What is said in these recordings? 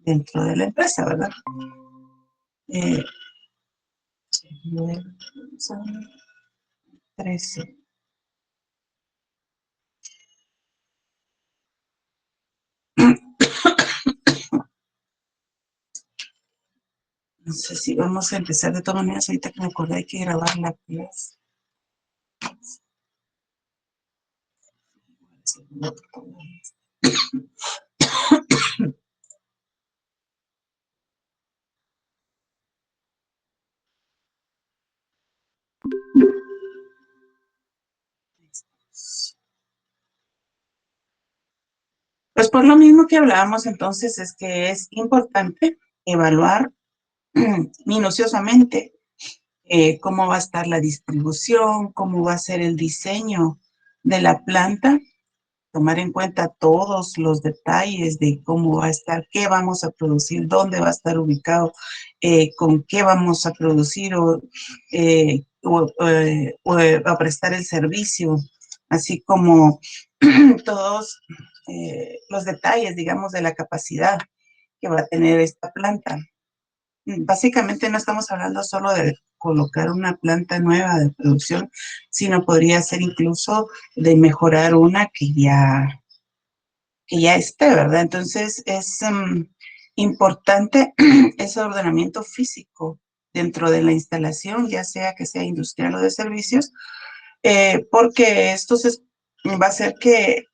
dentro de la empresa, ¿verdad? Eh, son 13. No sé si vamos a empezar de todas maneras. Ahorita que me acordé, hay que grabar la clase. Pues por lo mismo que hablábamos entonces, es que es importante evaluar minuciosamente cómo va a estar la distribución, cómo va a ser el diseño de la planta, tomar en cuenta todos los detalles de cómo va a estar, qué vamos a producir, dónde va a estar ubicado, con qué vamos a producir o a prestar el servicio, así como todos los detalles, digamos, de la capacidad que va a tener esta planta. Básicamente no estamos hablando solo de colocar una planta nueva de producción, sino podría ser incluso de mejorar una que ya esté, ¿verdad? Entonces es importante ese ordenamiento físico dentro de la instalación, ya sea que sea industrial o de servicios, porque va a hacer que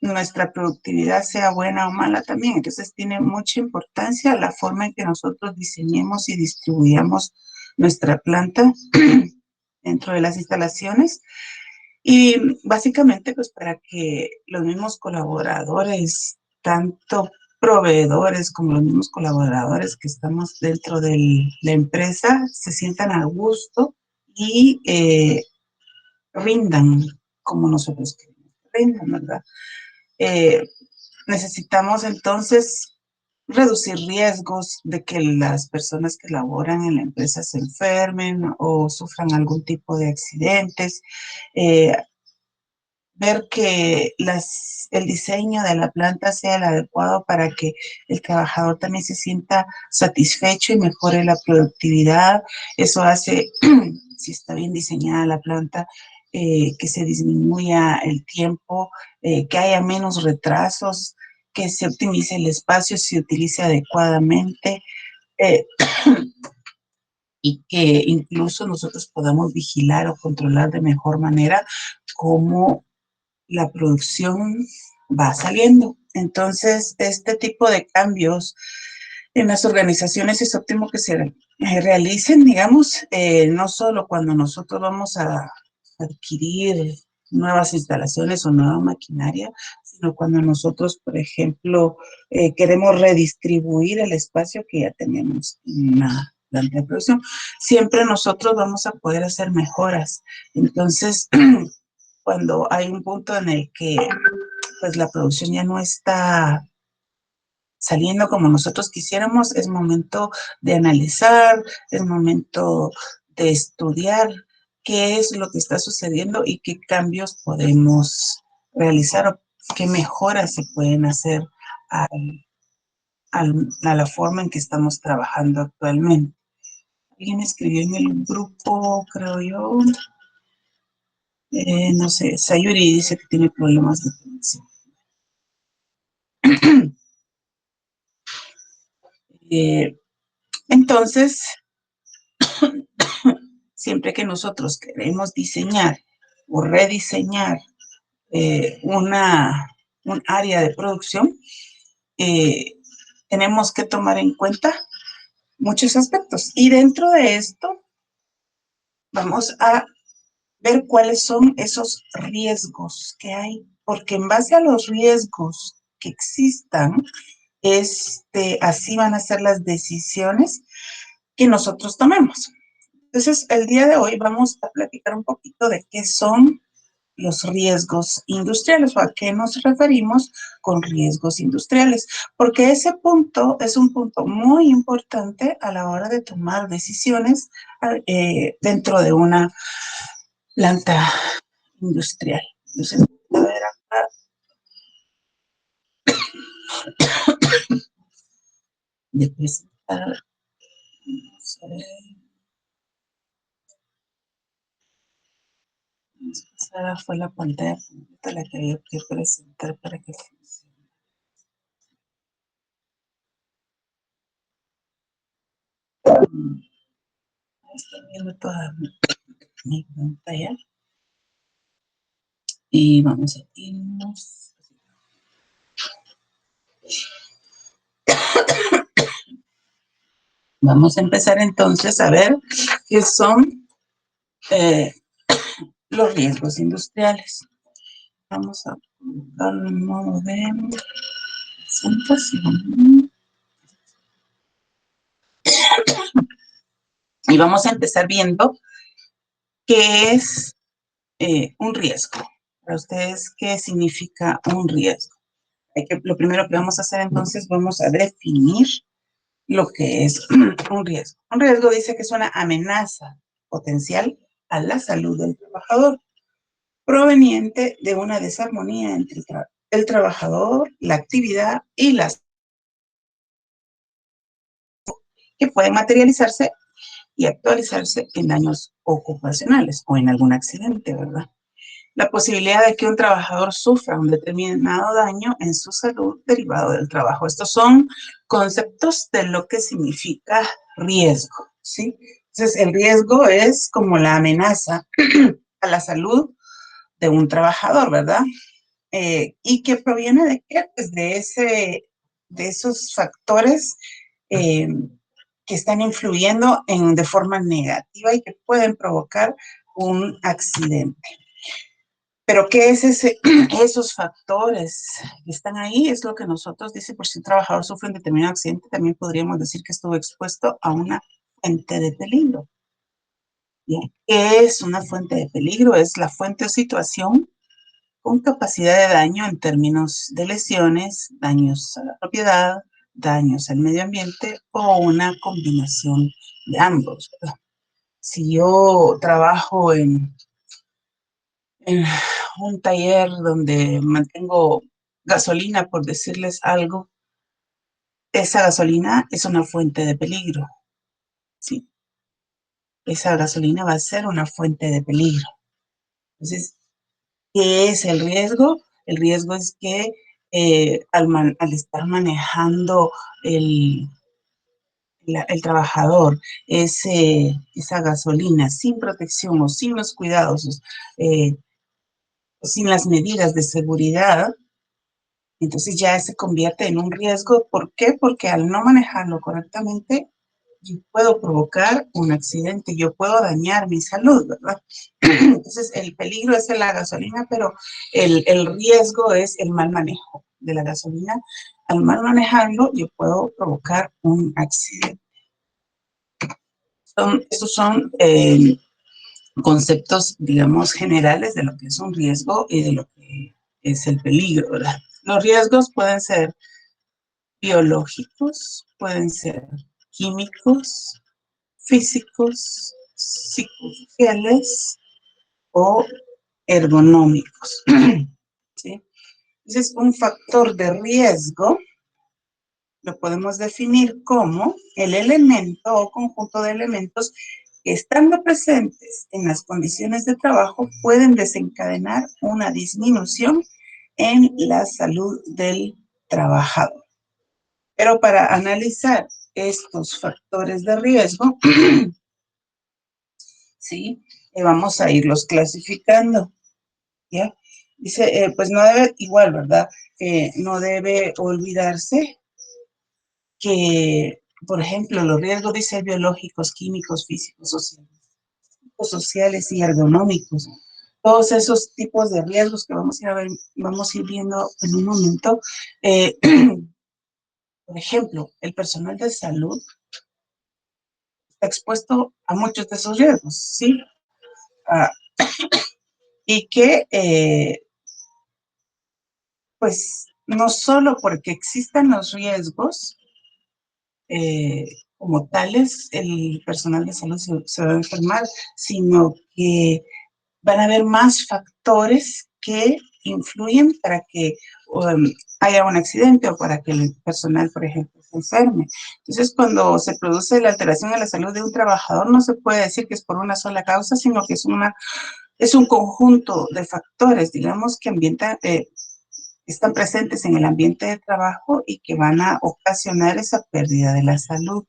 nuestra productividad sea buena o mala también. Entonces tiene mucha importancia la forma en que nosotros diseñemos y distribuyamos nuestra planta dentro de las instalaciones y básicamente pues para que los mismos colaboradores, tanto proveedores como los mismos colaboradores que estamos dentro de la empresa, se sientan a gusto y rindan como nosotros queremos que rindan, ¿verdad? Eh, Necesitamos entonces reducir riesgos de que las personas que laboran en la empresa se enfermen o sufran algún tipo de accidentes, eh, ver que el diseño de la planta sea el adecuado para que el trabajador también se sienta satisfecho y mejore la productividad. Eso hace, si está bien diseñada la planta, que se disminuya el tiempo, que haya menos retrasos, que se optimice el espacio, se utilice adecuadamente eh, y que incluso nosotros podamos vigilar o controlar de mejor manera cómo la producción va saliendo. Entonces, este tipo de cambios en las organizaciones es óptimo que se realicen, digamos, no solo cuando nosotros vamos a adquirir nuevas instalaciones o nueva maquinaria, sino cuando nosotros, por ejemplo, queremos redistribuir el espacio que ya tenemos en una planta de producción. Siempre nosotros vamos a poder hacer mejoras. Entonces, cuando hay un punto en el que pues la producción ya no está saliendo como nosotros quisiéramos, es momento de analizar, es momento de estudiar qué es lo que está sucediendo y qué cambios podemos realizar o qué mejoras se pueden hacer a, a la forma en que estamos trabajando actualmente. Alguien escribió en el grupo, creo yo, no sé, Sayuri dice que tiene problemas de conexión. Eh, entonces, siempre que nosotros queremos diseñar o rediseñar un área de producción, eh, tenemos que tomar en cuenta muchos aspectos. Y dentro de esto, vamos a ver cuáles son esos riesgos que hay, porque en base a los riesgos que existan, así van a ser las decisiones que nosotros tomemos. Entonces, el día de hoy vamos a platicar un poquito de qué son los riesgos industriales o a qué nos referimos con riesgos industriales, porque ese punto es un punto muy importante a la hora de tomar decisiones dentro de una planta industrial. Entonces, a ver acá. de presentar. Vamos a ver. Esa fue la pantalla completa la que había que presentar para que funcione. Estoy viendo toda mi pantalla y vamos a irnos. Vamos a empezar entonces a ver qué son los riesgos industriales. Vamos a colocar un modo de presentación. Y vamos a empezar viendo qué es un riesgo. Para ustedes, ¿qué significa un riesgo? Lo primero que vamos a hacer entonces, vamos a definir lo que es un riesgo. Un riesgo dice que es una amenaza potencial a la salud del trabajador, proveniente de una desarmonía entre el trabajador, la actividad y las que pueden materializarse y actualizarse en daños ocupacionales o en algún accidente, ¿verdad? La posibilidad de que un trabajador sufra un determinado daño en su salud derivado del trabajo. Estos son conceptos de lo que significa riesgo, ¿sí? Entonces, el riesgo es como la amenaza a la salud de un trabajador, ¿verdad? Y que proviene de qué? Pues de esos factores eh, que están influyendo de forma negativa y que pueden provocar un accidente. Pero ¿qué es esos factores que están ahí? Es lo que nosotros dice, por si un trabajador sufre un determinado accidente, también podríamos decir que estuvo expuesto a una fuente de peligro. Bien, ¿qué es una fuente de peligro? Es la fuente o situación con capacidad de daño en términos de lesiones, daños a la propiedad, daños al medio ambiente o una combinación de ambos, ¿verdad? Si yo trabajo en un taller donde mantengo gasolina, por decirles algo, esa gasolina es una fuente de peligro, ¿sí? Esa gasolina va a ser una fuente de peligro. Entonces, ¿qué es el riesgo? El riesgo es que al estar manejando el, el trabajador esa gasolina sin protección o sin los cuidados, eh, sin las medidas de seguridad, entonces ya se convierte en un riesgo. ¿Por qué? Porque al no manejarlo correctamente, yo puedo provocar un accidente, yo puedo dañar mi salud, ¿verdad? Entonces el peligro es la gasolina, pero el riesgo es el mal manejo de la gasolina. Al mal manejarlo, yo puedo provocar un accidente. Estos son conceptos, digamos, generales de lo que es un riesgo y de lo que es el peligro, ¿verdad? Los riesgos pueden ser biológicos, pueden ser químicos, físicos, psicosociales o ergonómicos. ¿Sí? Entonces, un factor de riesgo lo podemos definir como el elemento o conjunto de elementos que estando presentes en las condiciones de trabajo pueden desencadenar una disminución en la salud del trabajador. Pero para analizar estos factores de riesgo, ¿sí? Vamos a irlos clasificando, ¿ya? Dice, pues no debe, igual, ¿verdad? No debe olvidarse que, por ejemplo, los riesgos, dice, biológicos, químicos, físicos, sociales y ergonómicos. Todos esos tipos de riesgos que vamos a ir viendo en un momento. Por ejemplo, el personal de salud está expuesto a muchos de esos riesgos, ¿sí? Ah, y que, pues, no solo porque existan los riesgos eh, como tales, el personal de salud se va a enfermar, sino que van a haber más factores que influyen para que haya un accidente o para que el personal, por ejemplo, se enferme. Entonces, cuando se produce la alteración en la salud de un trabajador, no se puede decir que es por una sola causa, sino que es un conjunto de factores, digamos, que están presentes en el ambiente de trabajo y que van a ocasionar esa pérdida de la salud.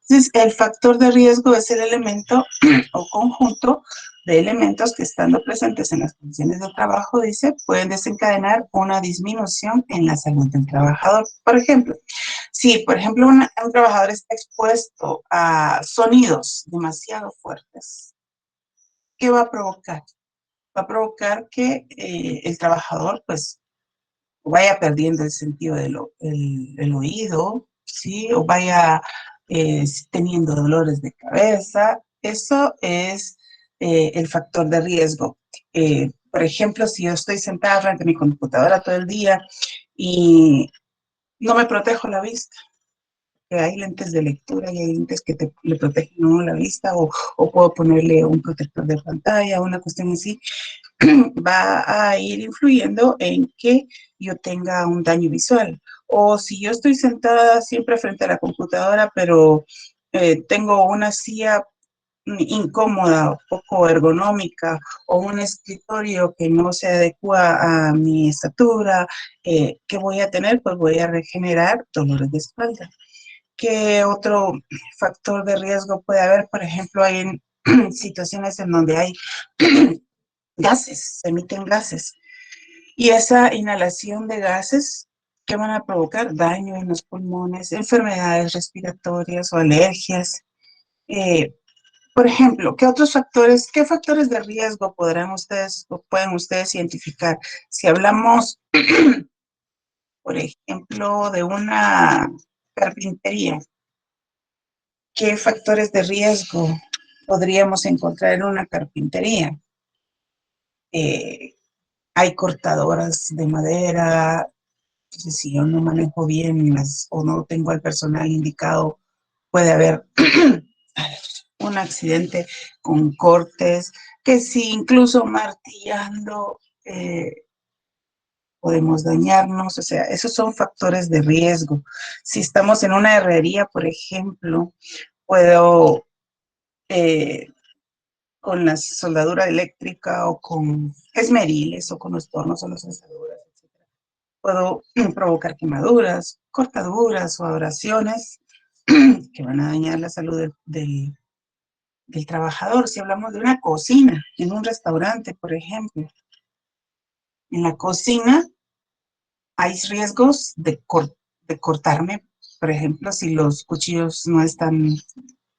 Entonces, el factor de riesgo es el elemento o conjunto de elementos que estando presentes en las condiciones de trabajo, dice, pueden desencadenar una disminución en la salud del trabajador. Por ejemplo, si, por ejemplo, un trabajador está expuesto a sonidos demasiado fuertes, ¿qué va a provocar? Va a provocar que el trabajador, pues, vaya perdiendo el sentido el oído, ¿sí? O vaya teniendo dolores de cabeza. Eso es el factor de riesgo. Por ejemplo, si yo estoy sentada frente a mi computadora todo el día y no me protejo la vista, que hay lentes de lectura y hay lentes que le protegen a uno la vista, o puedo ponerle un protector de pantalla, una cuestión así, va a ir influyendo en que yo tenga un daño visual. O si yo estoy sentada siempre frente a la computadora, pero tengo una silla incómoda, poco ergonómica, o un escritorio que no se adecua a mi estatura, ¿qué voy a tener? Pues voy a regenerar dolores de espalda. ¿Qué otro factor de riesgo puede haber? Por ejemplo, hay situaciones en donde hay gases, se emiten gases. Y esa inhalación de gases que van a provocar daño en los pulmones, enfermedades respiratorias o alergias. Eh, por ejemplo, qué factores de riesgo podrán ustedes o pueden ustedes identificar? Si hablamos, por ejemplo, de una carpintería, ¿qué factores de riesgo podríamos encontrar en una carpintería? Eh, Hay cortadoras de madera. Entonces, si yo no manejo bien o no tengo el personal indicado, puede haber un accidente con cortes, que si incluso martillando podemos dañarnos. O sea, esos son factores de riesgo. Si estamos en una herrería, por ejemplo, puedo eh, con la soldadura eléctrica o con esmeriles o con los tornos o las asaduras, puedo provocar quemaduras, cortaduras o abrasiones que van a dañar la salud del trabajador. Si hablamos de una cocina, en un restaurante, por ejemplo, en la cocina hay riesgos de cortarme, por ejemplo, si los cuchillos no están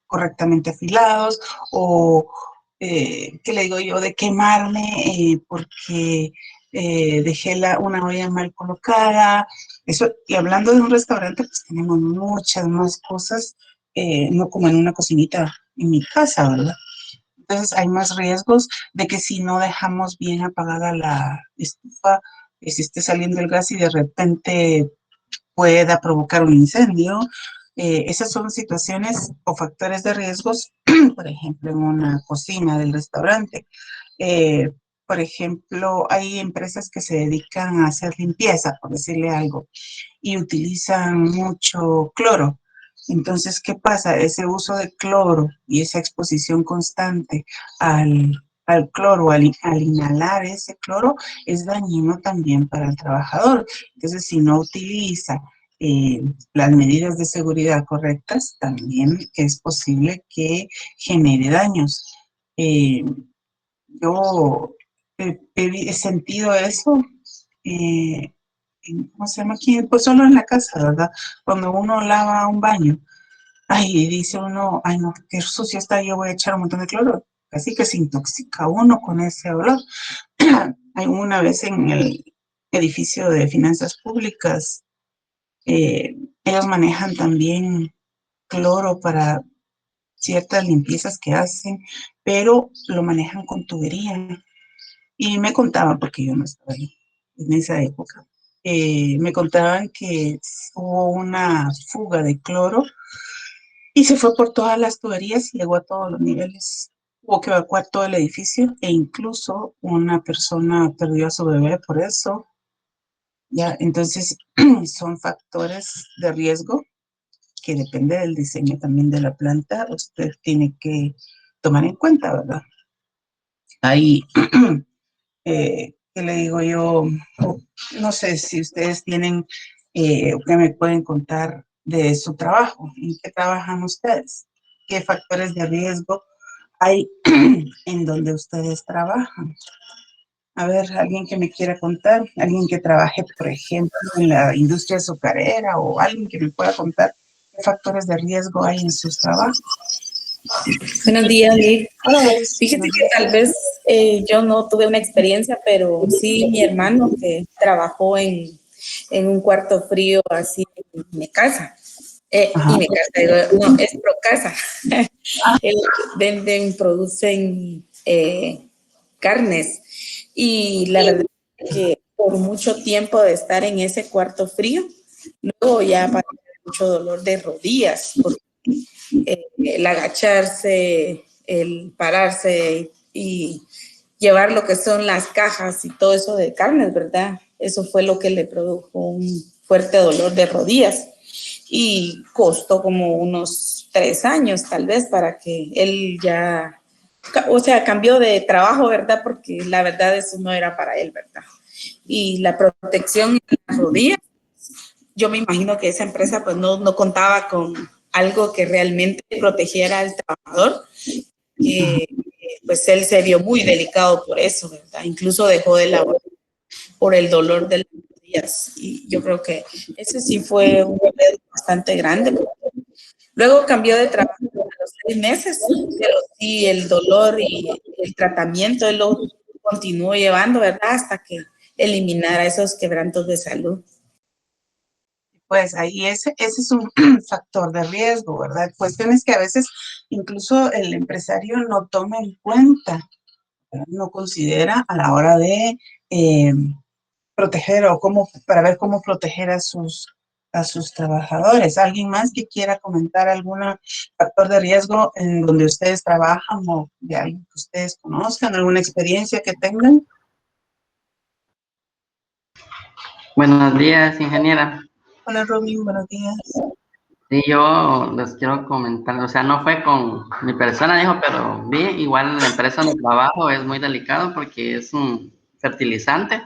correctamente afilados, o, ¿qué le digo yo?, de quemarme porque dejé una olla mal colocada. Eso, y hablando de un restaurante, pues tenemos muchas más cosas, no como en una cocinita en mi casa, ¿verdad? Entonces hay más riesgos de que si no dejamos bien apagada la estufa, si esté saliendo el gas y de repente pueda provocar un incendio. Esas son situaciones o factores de riesgos, por ejemplo, en una cocina del restaurante. Eh, por ejemplo, hay empresas que se dedican a hacer limpieza, por decirle algo, y utilizan mucho cloro. Entonces, ¿qué pasa? Ese uso de cloro y esa exposición constante al cloro, al inhalar ese cloro, es dañino también para el trabajador. Entonces, si no utiliza eh, las medidas de seguridad correctas, también es posible que genere daños. Eh, yo he sentido eso, eh, ¿cómo se llama aquí? Pues solo en la casa, ¿verdad? Cuando uno lava un baño, ay, dice uno, ay, no, qué sucio está, yo voy a echar un montón de cloro. Así que se intoxica uno con ese olor. Hay una vez en el edificio de finanzas públicas, ellos manejan también cloro para ciertas limpiezas que hacen, pero lo manejan con tubería. Y me contaban, porque yo no estaba ahí en esa época, me contaban que hubo una fuga de cloro y se fue por todas las tuberías y llegó a todos los niveles. Hubo que evacuar todo el edificio e incluso una persona perdió a su bebé por eso. Ya, entonces son factores de riesgo que depende del diseño también de la planta, usted tiene que tomar en cuenta, ¿verdad? Ahí, ¿qué le digo yo? No sé si ustedes tienen, que me pueden contar de su trabajo, en qué trabajan ustedes, qué factores de riesgo hay en donde ustedes trabajan. A ver, alguien que me quiera contar, alguien que trabaje, por ejemplo, en la industria azucarera o alguien que me pueda contar qué factores de riesgo hay en sus trabajos. Buenos días, Liv. Hola, Doris. Fíjate que tal vez yo no tuve una experiencia, pero sí mi hermano que trabajó en un cuarto frío así en mi casa. Y Ajá. mi casa, digo, no, es Procasa. Él venden, producen carnes. Y la verdad es que por mucho tiempo de estar en ese cuarto frío, luego ya pasé mucho dolor de rodillas, porque el agacharse, el pararse y llevar lo que son las cajas y todo eso de carnes, ¿verdad? Eso fue lo que le produjo un fuerte dolor de rodillas y costó como unos 3 años tal vez para que él ya, o sea, cambió de trabajo, ¿verdad? Porque la verdad eso no era para él, ¿verdad? Y la protección en las rodillas, yo me imagino que esa empresa pues no contaba con algo que realmente protegiera al trabajador, que pues él se vio muy delicado por eso, ¿verdad? Incluso dejó de laborar por el dolor de las rodillas. Y yo creo que ese sí fue un riesgo bastante grande. Luego cambió de trabajo a los 6 meses, pero sí el dolor y el tratamiento él lo continuó llevando, ¿verdad? Hasta que eliminara esos quebrantos de salud. Pues ahí ese es un factor de riesgo, ¿verdad? Cuestiones que a veces incluso el empresario no toma en cuenta, ¿verdad? No considera a la hora de eh, proteger o cómo, para ver cómo proteger a sus trabajadores. ¿Alguien más que quiera comentar algún factor de riesgo en donde ustedes trabajan o de alguien que ustedes conozcan, alguna experiencia que tengan? Buenos días, ingeniera. Hola, Robin, buenos días. Sí, yo les quiero comentar, o sea, no fue con mi persona, dijo, pero vi, igual la empresa donde trabajo es muy delicado porque es un fertilizante.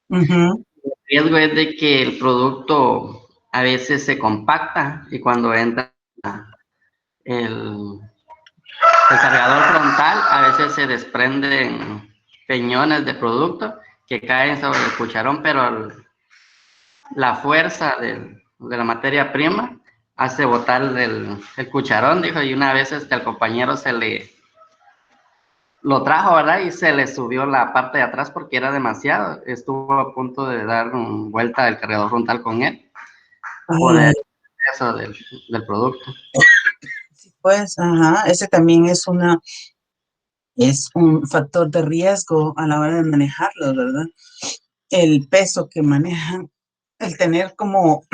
Ujú. El riesgo es de que el producto a veces se compacta y cuando entra el, el cargador frontal, a veces se desprenden peñones de producto que caen sobre el cucharón, pero la fuerza de la materia prima hace botar el cucharón, dijo, y una vez al compañero lo trajo, ¿verdad? Y se le subió la parte de atrás porque era demasiado. Estuvo a punto de dar vuelta del cargador frontal con él por Ay, el ay, peso del producto. sí, pues, ajá, ese también es un factor de riesgo a la hora de manejarlo, ¿verdad? El peso que manejan, el tener como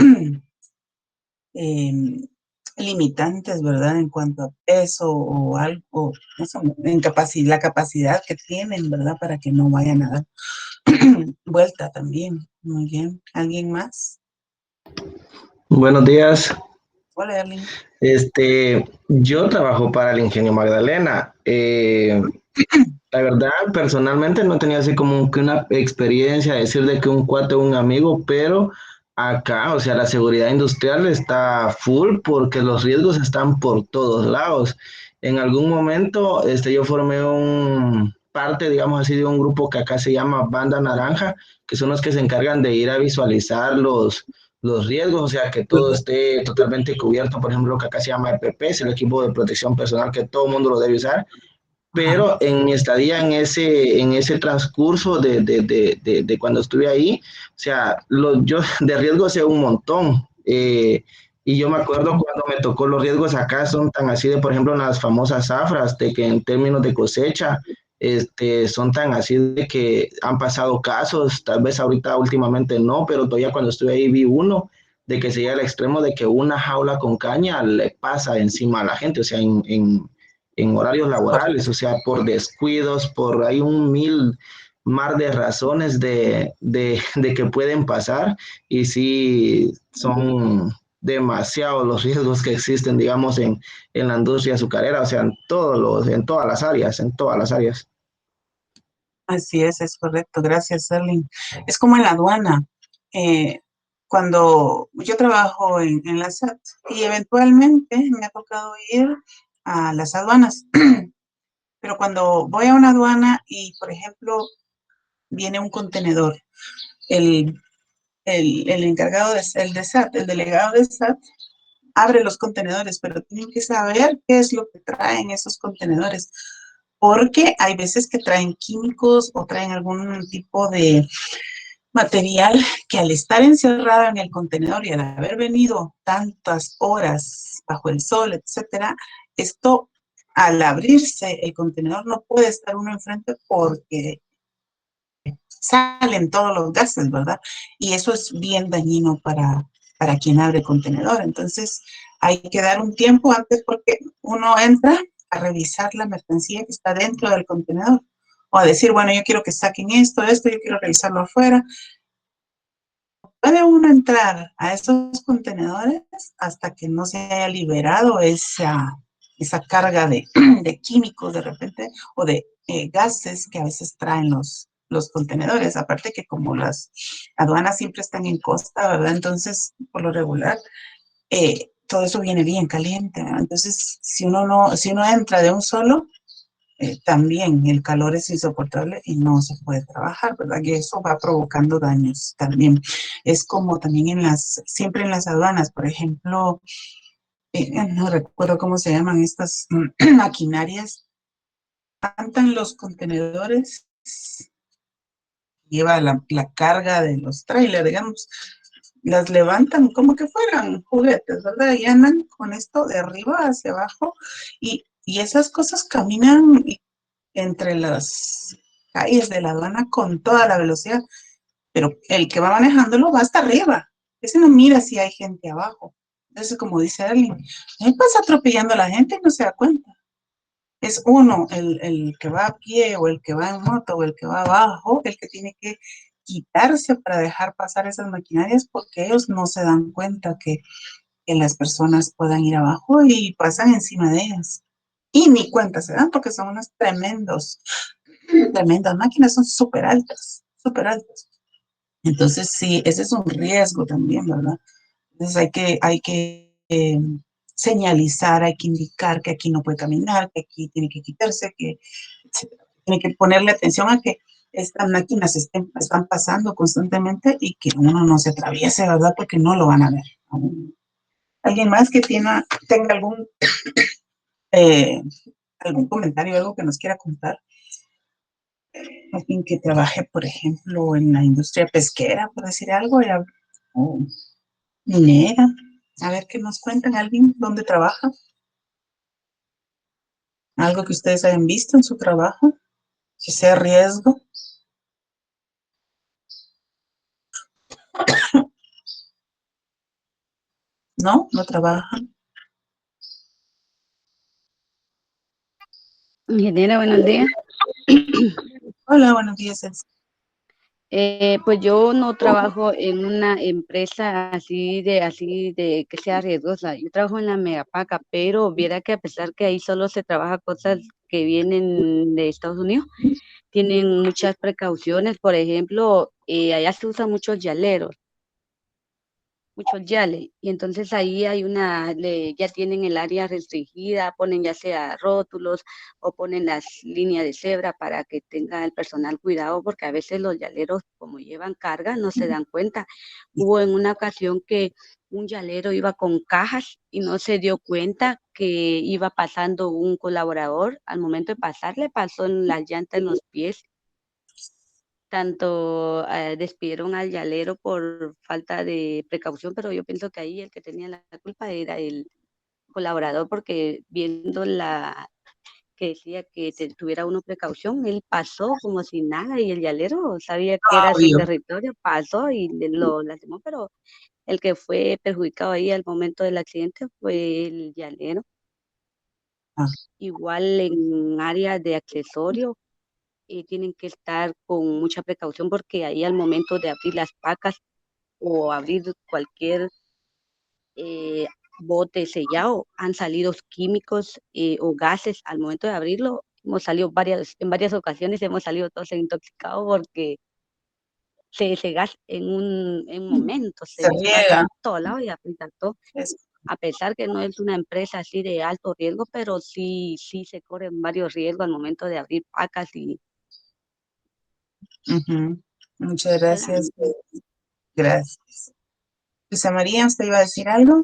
em, limitantes, ¿verdad? En cuanto a peso o algo, eso, la capacidad que tienen, ¿verdad? Para que no vayan a dar vuelta también. Muy bien. ¿Alguien más? Buenos días. Hola, Erling. Yo trabajo para el Ingenio Magdalena. La verdad, personalmente no he tenido así como que una experiencia, decir de que un cuate o un amigo, pero acá, o sea, la seguridad industrial está full porque los riesgos están por todos lados. En algún momento, yo formé un parte, digamos así, de un grupo que acá se llama Banda Naranja, que son los que se encargan de ir a visualizar los riesgos, o sea, que todo esté totalmente cubierto. Por ejemplo, lo que acá se llama EPP, es el equipo de protección personal que todo el mundo lo debe usar, Ajá. pero en mi estadía en ese transcurso de cuando estuve ahí, o sea, yo de riesgo sé un montón. Y yo me acuerdo cuando me tocó los riesgos acá, son tan así de, por ejemplo, las famosas zafras, de que en términos de cosecha, son tan así de que han pasado casos, tal vez ahorita últimamente no, pero todavía cuando estuve ahí vi uno de que se llega al extremo de que una jaula con caña le pasa encima a la gente, o sea, en horarios laborales, o sea, por descuidos, por hay un mil mar de razones de que pueden pasar y sí son demasiado los riesgos que existen, digamos, en la industria azucarera, o sea, en todas las áreas, en todas las áreas. Así es correcto. Gracias, Erling. Es como en la aduana. Eh, Cuando yo trabajo en la SAT y eventualmente me ha tocado ir a las aduanas, pero cuando voy a una aduana y, por ejemplo, viene un contenedor, el, el encargado el de SAT, el delegado de SAT, abre los contenedores, pero tienen que saber qué es lo que traen esos contenedores, porque hay veces que traen químicos o traen algún tipo de material que al estar encerrado en el contenedor y al haber venido tantas horas bajo el sol, etcétera, esto al abrirse el contenedor no puede estar uno enfrente porque salen todos los gases, ¿verdad? Y eso es bien dañino para quien abre el contenedor. Entonces, hay que dar un tiempo antes porque uno entra a revisar la mercancía que está dentro del contenedor o a decir, bueno, yo quiero que saquen esto, yo quiero revisarlo afuera. Puede uno entrar a esos contenedores hasta que no se haya liberado esa carga de químicos de repente o de gases que a veces traen los contenedores. Aparte que como las aduanas siempre están en costa, ¿verdad? Entonces, por lo regular, todo eso viene bien caliente, ¿verdad? Entonces, si uno entra de un solo, también el calor es insoportable y no se puede trabajar, ¿verdad? Y eso va provocando daños también. Es como también siempre en las aduanas, por ejemplo, no recuerdo cómo se llaman estas maquinarias, levantan los contenedores, lleva la carga de los trailers, digamos, las levantan como que fueran juguetes, ¿verdad? Y andan con esto de arriba hacia abajo y esas cosas caminan entre las calles de la aduana con toda la velocidad, pero el que va manejándolo va hasta arriba. Ese no mira si hay gente abajo. Entonces, como dice alguien, él pasa atropellando a la gente y no se da cuenta. Es uno, el que va a pie o el que va en moto o el que va abajo, el que tiene que quitarse para dejar pasar esas maquinarias porque ellos no se dan cuenta que las personas puedan ir abajo y pasan encima de ellas. Y ni cuenta se dan porque son unos tremendas máquinas, son súper altas, súper altas. Entonces, sí, ese es un riesgo también, ¿verdad? Entonces hay que señalizar, hay que indicar que aquí no puede caminar, que aquí tiene que quitarse, que tiene que ponerle atención a que estas máquinas están pasando constantemente y que uno no se atraviese, ¿verdad? Porque no lo van a ver. ¿Alguien más que tenga eh, algún comentario, algo que nos quiera contar? Alguien que trabaje, por ejemplo, en la industria pesquera, por decir algo, o minera. A ver qué nos cuentan, alguien dónde trabaja, algo que ustedes hayan visto en su trabajo, que sea riesgo. No, no trabajan. Ingeniera, buenos días. Hola, buenos días, Elsa. Pues yo no trabajo en una empresa así de que sea riesgosa. Yo trabajo en la Megapaca, pero viera que a pesar que ahí solo se trabaja cosas que vienen de Estados Unidos, tienen muchas precauciones. Por ejemplo, allá se usan muchos yaleros, muchos yales, y entonces ahí ya tienen el área restringida, ponen ya sea rótulos o ponen las líneas de cebra para que tenga el personal cuidado, porque a veces los yaleros, como llevan carga, no se dan cuenta. Hubo en una ocasión que un yalero iba con cajas y no se dio cuenta que iba pasando un colaborador. Al momento de pasar, le pasó en las llantas en los pies. Tanto despidieron al yalero por falta de precaución, pero yo pienso que ahí el que tenía la culpa era el colaborador, porque viendo que decía que tuviera uno precaución, él pasó como si nada y el yalero sabía que era su Obvio. territorio, pasó y lo lastimó, pero el que fue perjudicado ahí al momento del accidente fue el llanero. Ah, Igual en áreas de accesorios, tienen que estar con mucha precaución porque ahí al momento de abrir las pacas o abrir cualquier bote sellado, han salido químicos o gases al momento de abrirlo. Hemos salido en varias ocasiones hemos salido todos intoxicados porque ese gas en un momento se Se dispara riega. en todo lado y aplica todo. Es- A pesar que no es una empresa así de alto riesgo, pero sí se corren varios riesgos al momento de abrir pacas y Ujú. Muchas gracias. solamente. Gracias. Luisa María, ¿usted iba a decir algo?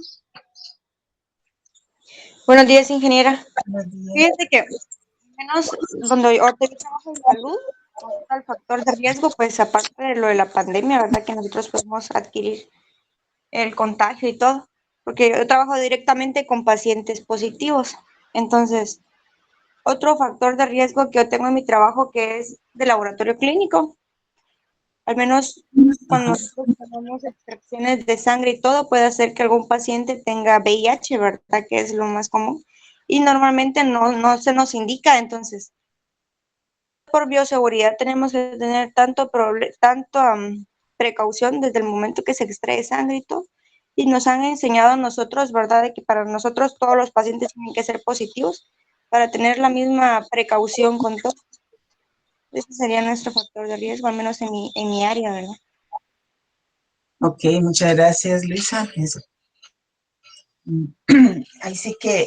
Buenos días, ingeniera. Buenos días. Fíjese que, al menos donde ahorita yo trabajo en salud, ahorita el factor de riesgo, pues aparte de lo de la pandemia, ¿verdad? Que nosotros podemos adquirir el contagio y todo, porque yo trabajo directamente con pacientes positivos. Entonces, otro factor de riesgo que yo tengo en mi trabajo que es de laboratorio clínico, al menos cuando Ajá. nosotros tenemos extracciones de sangre y todo, puede hacer que algún paciente tenga VIH, ¿verdad? Que es lo más común. Y normalmente no se nos indica, entonces, por bioseguridad tenemos que tener precaución desde el momento que se extrae sangre y todo. Y nos han enseñado a nosotros, ¿verdad? De que para nosotros todos los pacientes tienen que ser positivos para tener la misma precaución con todo. Ese sería nuestro factor de riesgo, al menos en mi área, ¿verdad? Ok, muchas gracias, Luisa. Ahí sí que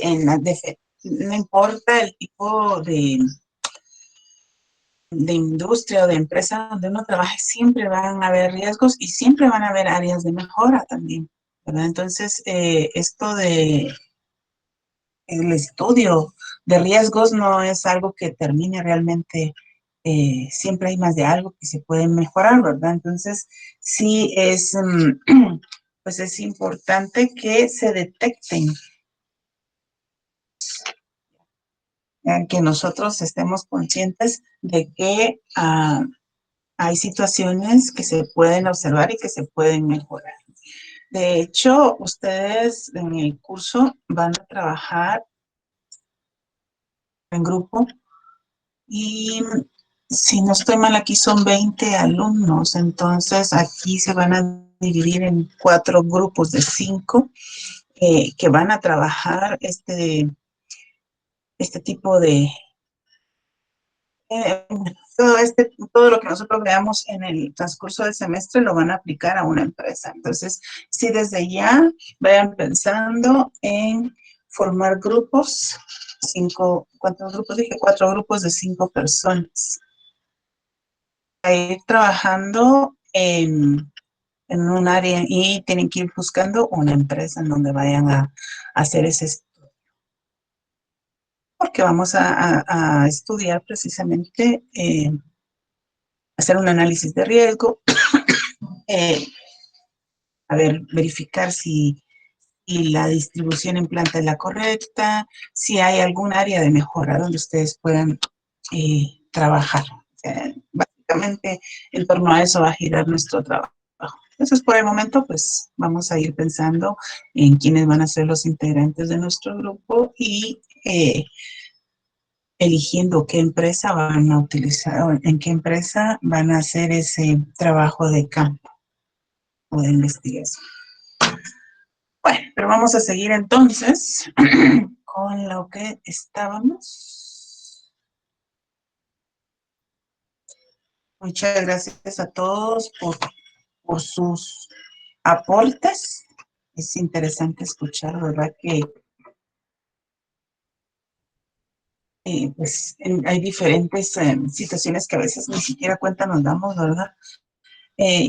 no importa el tipo de industria o de empresa donde uno trabaje, siempre van a haber riesgos y siempre van a haber áreas de mejora también, ¿verdad? Entonces, esto de el estudio de riesgos no es algo que termine realmente, siempre hay más de algo que se puede mejorar, ¿verdad? Entonces, sí es, pues es importante que se detecten, que nosotros estemos conscientes de que hay situaciones que se pueden observar y que se pueden mejorar. De hecho, ustedes en el curso van a trabajar en grupo y si no estoy mal, aquí son 20 alumnos, entonces aquí se van a dividir en 4 grupos de 5 que van a trabajar este tipo de, eh, todo lo que nosotros veamos en el transcurso del semestre lo van a aplicar a una empresa. Entonces, si desde ya vayan pensando en formar grupos, ¿cuántos grupos dije? 4 grupos de 5 personas. A ir trabajando en un área y tienen que ir buscando una empresa en donde vayan a hacer ese estudio. Porque vamos a estudiar precisamente hacer un análisis de riesgo, eh, a ver, verificar si la distribución en planta es la correcta, si hay algún área de mejora donde ustedes puedan trabajar. Básicamente, en torno a eso va a girar nuestro trabajo. Entonces, por el momento, pues vamos a ir pensando en quiénes van a ser los integrantes de nuestro grupo y eligiendo qué empresa van a utilizar o en qué empresa van a hacer ese trabajo de campo o de investigación. Bueno, pero vamos a seguir entonces con lo que estábamos. Muchas gracias a todos por sus aportes. Es interesante escuchar, ¿verdad? Que pues hay diferentes situaciones que a veces ni siquiera cuenta nos damos, ¿verdad?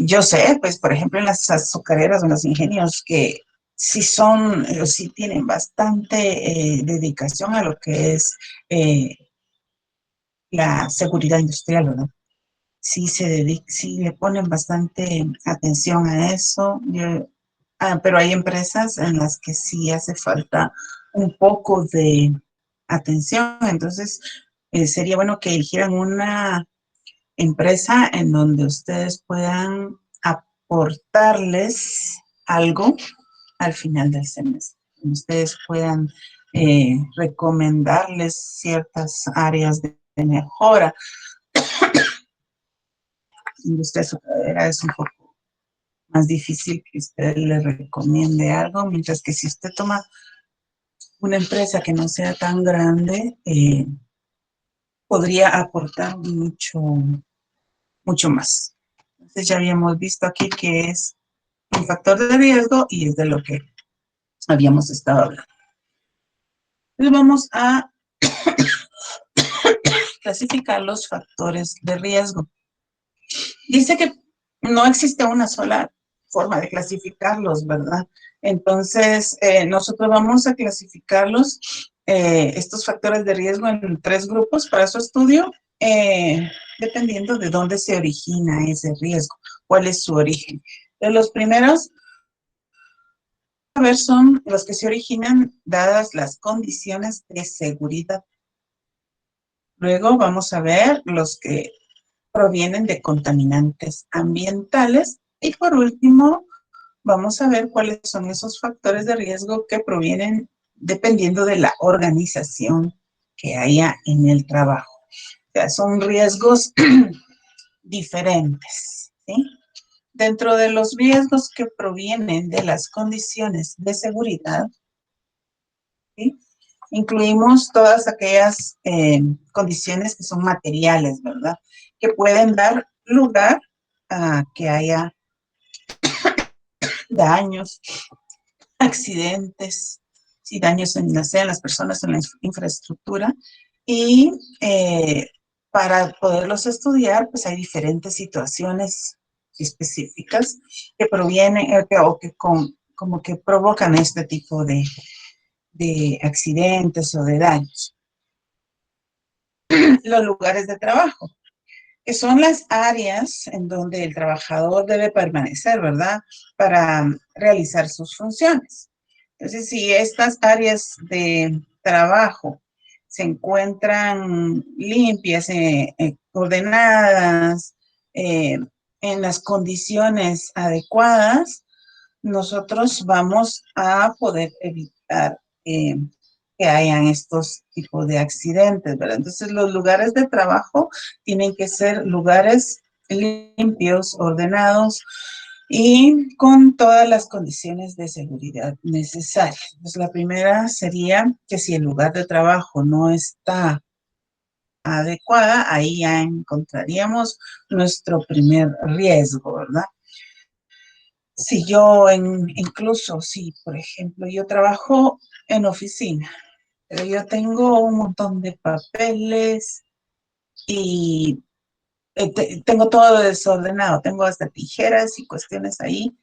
Yo sé, pues, por ejemplo, en las azucareras o en los ingenios que sí son, sí tienen bastante dedicación a lo que es la seguridad industrial, ¿verdad? Sí le ponen bastante atención a eso, pero hay empresas en las que sí hace falta un poco de atención, entonces sería bueno que eligieran una empresa en donde ustedes puedan aportarles algo al final del semestre. Ustedes puedan recomendarles ciertas áreas de mejora. La industria azucarera es un poco más difícil que usted le recomiende algo, mientras que si usted toma una empresa que no sea tan grande, podría aportar mucho más. Entonces ya habíamos visto aquí que es un factor de riesgo y es de lo que habíamos estado hablando. Entonces vamos a clasificar los factores de riesgo. Dice que no existe una sola forma de clasificarlos, ¿verdad? Entonces, nosotros vamos a clasificarlos, estos factores de riesgo, en 3 grupos para su estudio, dependiendo de dónde se origina ese riesgo, cuál es su origen. Los primeros a ver son los que se originan dadas las condiciones de seguridad. Luego vamos a ver los que provienen de contaminantes ambientales. Y por último, vamos a ver cuáles son esos factores de riesgo que provienen dependiendo de la organización que haya en el trabajo. O sea, son riesgos diferentes, ¿sí? Dentro de los riesgos que provienen de las condiciones de seguridad, ¿sí?, incluimos todas aquellas condiciones que son materiales, ¿verdad? Que pueden dar lugar a que haya daños, accidentes, sí, daños en las personas, en la infraestructura. Y para poderlos estudiar, pues hay diferentes situaciones específicas que provienen como que provocan este tipo de accidentes o de daños. Los lugares de trabajo, que son las áreas en donde el trabajador debe permanecer, ¿verdad?, para realizar sus funciones. Entonces, si estas áreas de trabajo se encuentran limpias, ordenadas, en las condiciones adecuadas, nosotros vamos a poder evitar que hayan estos tipos de accidentes, ¿verdad? Entonces, los lugares de trabajo tienen que ser lugares limpios, ordenados y con todas las condiciones de seguridad necesarias. Pues la primera sería que si el lugar de trabajo no está adecuada, ahí ya encontraríamos nuestro primer riesgo, ¿verdad? Si yo, incluso si, por ejemplo, yo trabajo en oficina, pero yo tengo un montón de papeles y tengo todo desordenado, tengo hasta tijeras y cuestiones ahí.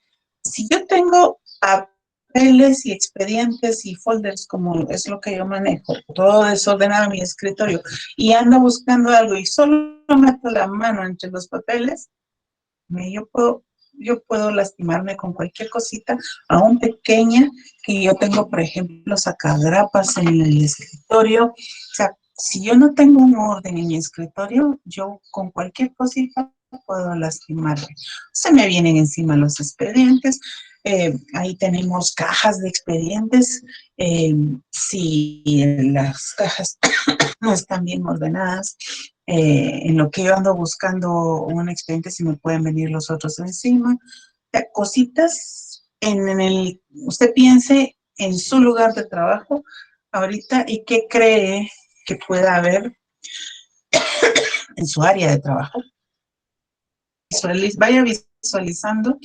Si yo tengo papeles y expedientes y folders, como es lo que yo manejo, todo desordenado en mi escritorio, y ando buscando algo y solo meto la mano entre los papeles, yo puedo lastimarme con cualquier cosita, aún pequeña, que yo tengo, por ejemplo, sacagrapas en el escritorio. O sea, si yo no tengo un orden en mi escritorio, yo con cualquier cosita puedo lastimarme. Se me vienen encima los expedientes. Ahí tenemos cajas de expedientes. Si las cajas no están bien ordenadas, en lo que yo ando buscando un expediente, si me pueden venir los otros encima. Cositas usted piense en su lugar de trabajo ahorita y qué cree que pueda haber en su área de trabajo. Vaya visualizando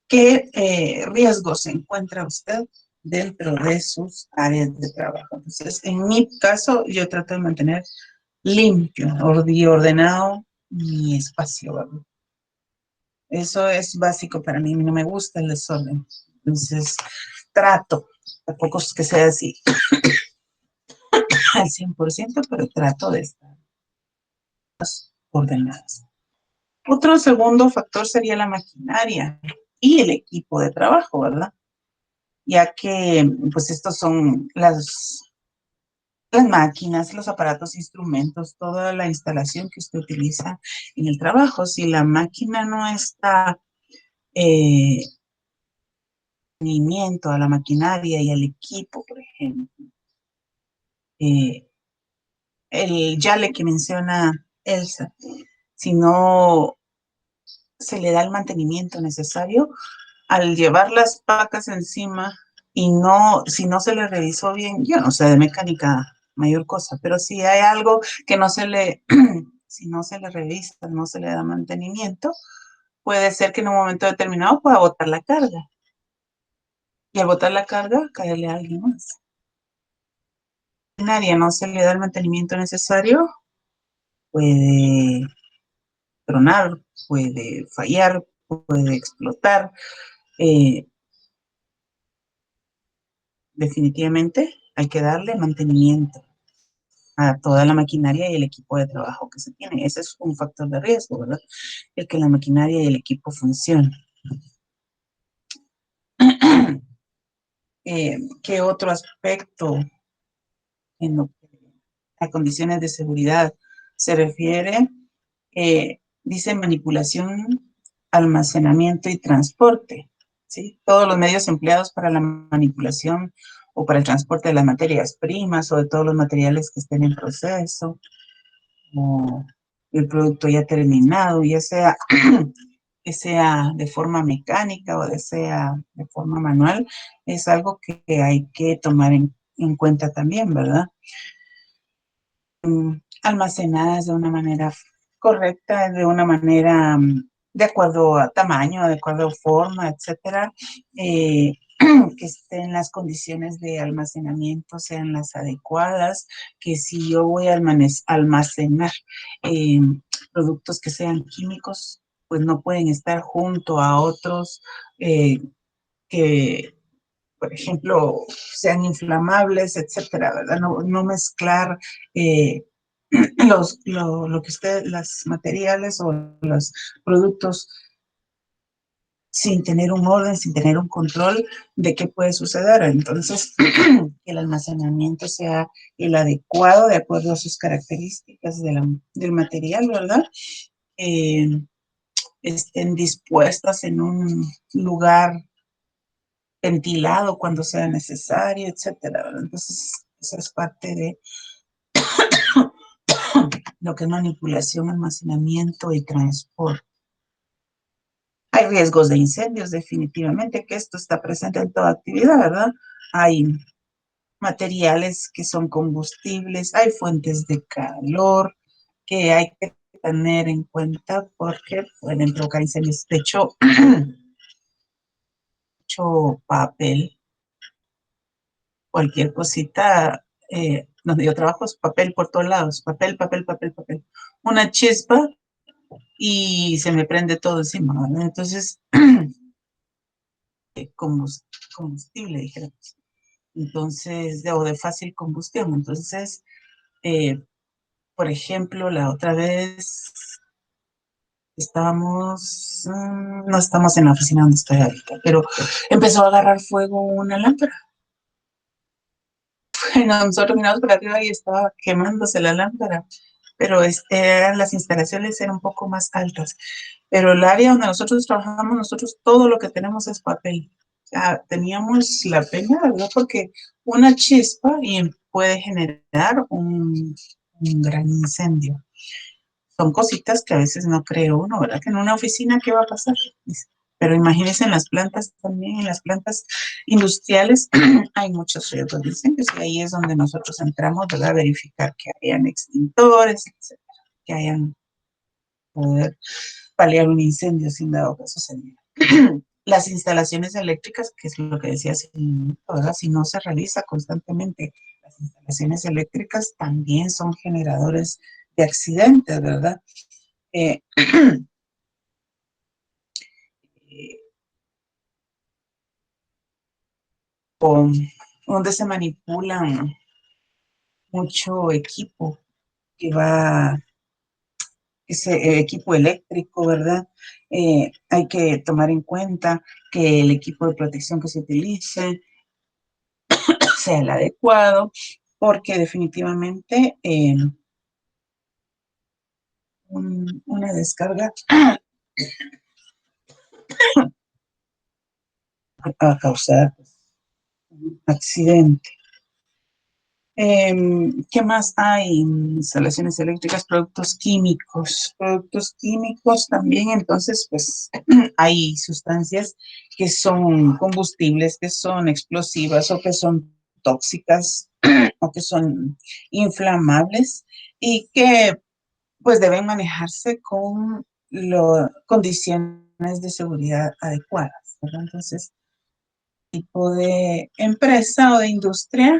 qué riesgos encuentra usted dentro de sus áreas de trabajo. Entonces, en mi caso, yo trato de mantener limpio y ordenado mi espacio, ¿verdad? Eso es básico para mí, no me gusta el desorden. Entonces, trato, tampoco es que sea así al 100%, pero trato de estar ordenadas. Otro segundo factor sería la maquinaria y el equipo de trabajo, ¿verdad? Ya que, pues, estos son las máquinas, los aparatos, instrumentos, toda la instalación que usted utiliza en el trabajo. Si la máquina no está mantenimiento a la maquinaria y al equipo, por ejemplo, el YALE que menciona Elsa, si no se le da el mantenimiento necesario al llevar las pacas encima y no, si no se le revisó bien, yo no sé de mecánica mayor cosa, pero si hay algo que no se le, si no se le revisa, no se le da mantenimiento, puede ser que en un momento determinado pueda botar la carga. Y al botar la carga, caerle a alguien más. Si nadie no se le da el mantenimiento necesario, puede tronar, puede fallar, puede explotar. Definitivamente hay que darle mantenimiento a toda la maquinaria y el equipo de trabajo que se tiene. Ese es un factor de riesgo, ¿verdad? El que la maquinaria y el equipo funcionen. ¿Qué otro aspecto en lo que a condiciones de seguridad se refiere? Dice manipulación, almacenamiento y transporte, ¿sí? Todos los medios empleados para la manipulación o para el transporte de las materias primas o de todos los materiales que estén en proceso o el producto ya terminado, ya sea que sea de forma mecánica o sea de forma manual, es algo que hay que tomar en cuenta también, ¿verdad? Almacenadas de una manera correcta, de una manera de acuerdo a tamaño, de acuerdo a forma, etcétera, que estén las condiciones de almacenamiento sean las adecuadas, que si yo voy a almacenar productos que sean químicos, pues no pueden estar junto a otros que, por ejemplo, sean inflamables, etcétera, ¿verdad? No mezclar lo que las materiales o los productos sin tener un orden, sin tener un control de qué puede suceder. Entonces, que el almacenamiento sea el adecuado de acuerdo a sus características del material, ¿verdad? Estén dispuestas en un lugar ventilado cuando sea necesario, etcétera. Entonces, esa es parte de lo que es manipulación, almacenamiento y transporte. Hay riesgos de incendios, definitivamente, que esto está presente en toda actividad, ¿verdad? Hay materiales que son combustibles, hay fuentes de calor que hay que tener en cuenta porque pueden provocar incendios. De hecho, papel, cualquier cosita, donde yo trabajo es papel por todos lados, papel, papel, papel, papel. Una chispa y se me prende todo encima, ¿verdad? Entonces, combustible, dijéramos. Entonces, o de fácil combustión. Entonces, por ejemplo, la otra vez no estamos en la oficina donde estoy ahorita, pero empezó a agarrar fuego una lámpara. Bueno, nosotros miramos por arriba y estaba quemándose la lámpara, pero las instalaciones eran un poco más altas. Pero el área donde nosotros trabajamos, nosotros todo lo que tenemos es papel. O sea, teníamos la pena, ¿verdad? Porque una chispa puede generar un gran incendio. Son cositas que a veces no cree uno, ¿verdad? Que en una oficina, ¿qué va a pasar? Pero imagínense en las plantas también, en las plantas industriales hay muchos riesgos. Dicen que ahí es donde nosotros entramos, ¿verdad? A verificar que hayan extintores, etcétera, que hayan poder paliar un incendio sin dado caso sucediera. Las instalaciones eléctricas, que es lo que decía hace un minuto, ¿verdad? Si no se realiza constantemente, las instalaciones eléctricas también son generadores de accidentes, ¿verdad? Donde se manipulan mucho equipo que va, ese equipo eléctrico, ¿verdad? Hay que tomar en cuenta que el equipo de protección que se utilice sea el adecuado, porque definitivamente una descarga va a causar un accidente. ¿Qué más hay? Instalaciones eléctricas, productos químicos. Productos químicos también, entonces, pues, hay sustancias que son combustibles, que son explosivas o que son tóxicas o que son inflamables y que, pues, deben manejarse con condiciones de seguridad adecuadas, ¿verdad? Entonces, tipo de empresa o de industria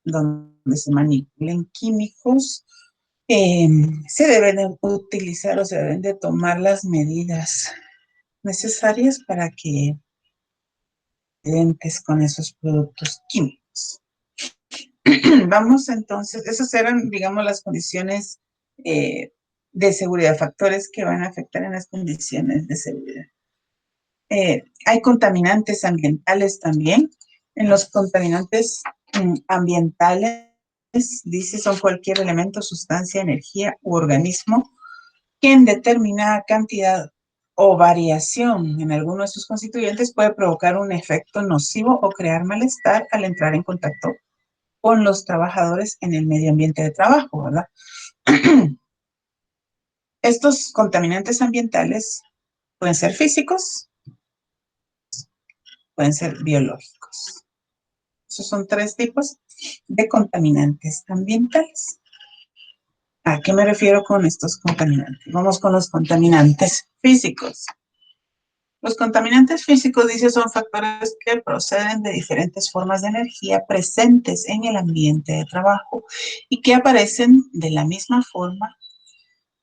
donde se manipulen químicos, se deben de utilizar o se deben de tomar las medidas necesarias para que identifiques con esos productos químicos. Vamos entonces, esas eran, digamos, las condiciones de seguridad, factores que van a afectar en las condiciones de seguridad. Hay contaminantes ambientales también. En los contaminantes ambientales, dice, son cualquier elemento, sustancia, energía u organismo que en determinada cantidad o variación en alguno de sus constituyentes puede provocar un efecto nocivo o crear malestar al entrar en contacto con los trabajadores en el medio ambiente de trabajo, ¿verdad? Estos contaminantes ambientales pueden ser físicos, pueden ser biológicos. Esos son 3 tipos de contaminantes ambientales. ¿A qué me refiero con estos contaminantes? Vamos con los contaminantes físicos. Los contaminantes físicos, dice, son factores que proceden de diferentes formas de energía presentes en el ambiente de trabajo y que aparecen de la misma forma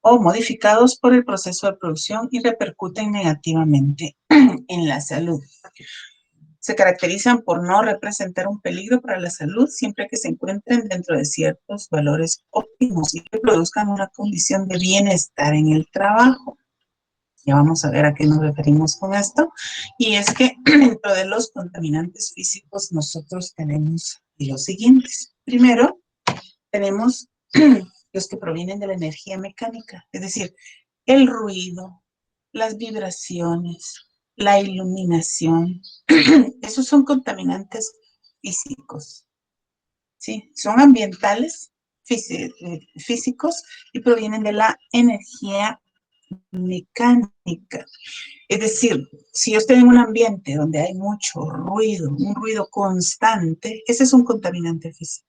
o modificados por el proceso de producción y repercuten negativamente en la salud. Se caracterizan por no representar un peligro para la salud siempre que se encuentren dentro de ciertos valores óptimos y que produzcan una condición de bienestar en el trabajo. Ya vamos a ver a qué nos referimos con esto. Y es que dentro de los contaminantes físicos nosotros tenemos los siguientes. Primero, tenemos los que provienen de la energía mecánica, es decir, el ruido, las vibraciones, la iluminación. Esos son contaminantes físicos, ¿sí? Son ambientales, físicos y provienen de la energía mecánica. Es decir, si yo estoy en un ambiente donde hay mucho ruido, un ruido constante, ese es un contaminante físico.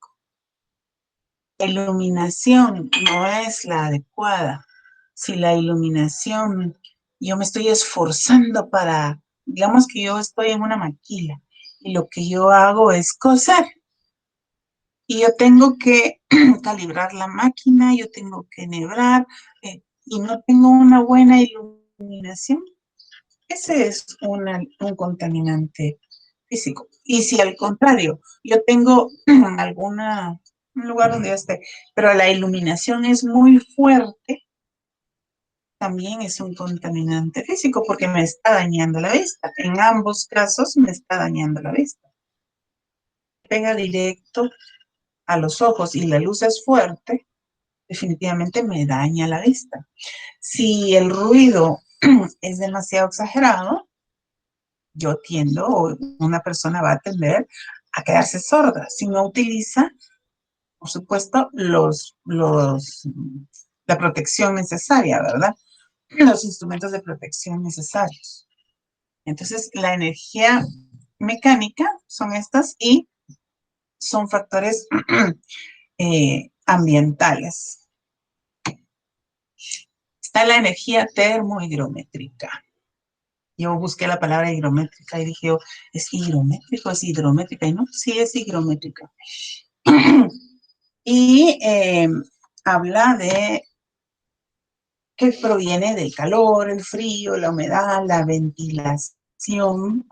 La iluminación no es la adecuada. Si la iluminación, yo me estoy esforzando para, digamos que yo estoy en una maquila y lo que yo hago es coser. Y yo tengo que calibrar la máquina, yo tengo que enhebrar y no tengo una buena iluminación. Ese es un contaminante físico. Y si al contrario, yo tengo un lugar donde yo esté, pero la iluminación es muy fuerte, también es un contaminante físico porque me está dañando la vista. En ambos casos me está dañando la vista. Pega directo a los ojos y la luz es fuerte, definitivamente me daña la vista. Si el ruido es demasiado exagerado, yo tiendo, o una persona va a tender a quedarse sorda si no utiliza, por supuesto, la protección necesaria, ¿verdad? Los instrumentos de protección necesarios. Entonces, la energía mecánica son estas y son factores ambientales. Está la energía termohidrométrica. Yo busqué la palabra higrométrica y dije, ¿es higrométrico? ¿Es hidrométrica? Y no, sí es higrométrica. Y habla de que proviene del calor, el frío, la humedad, la ventilación,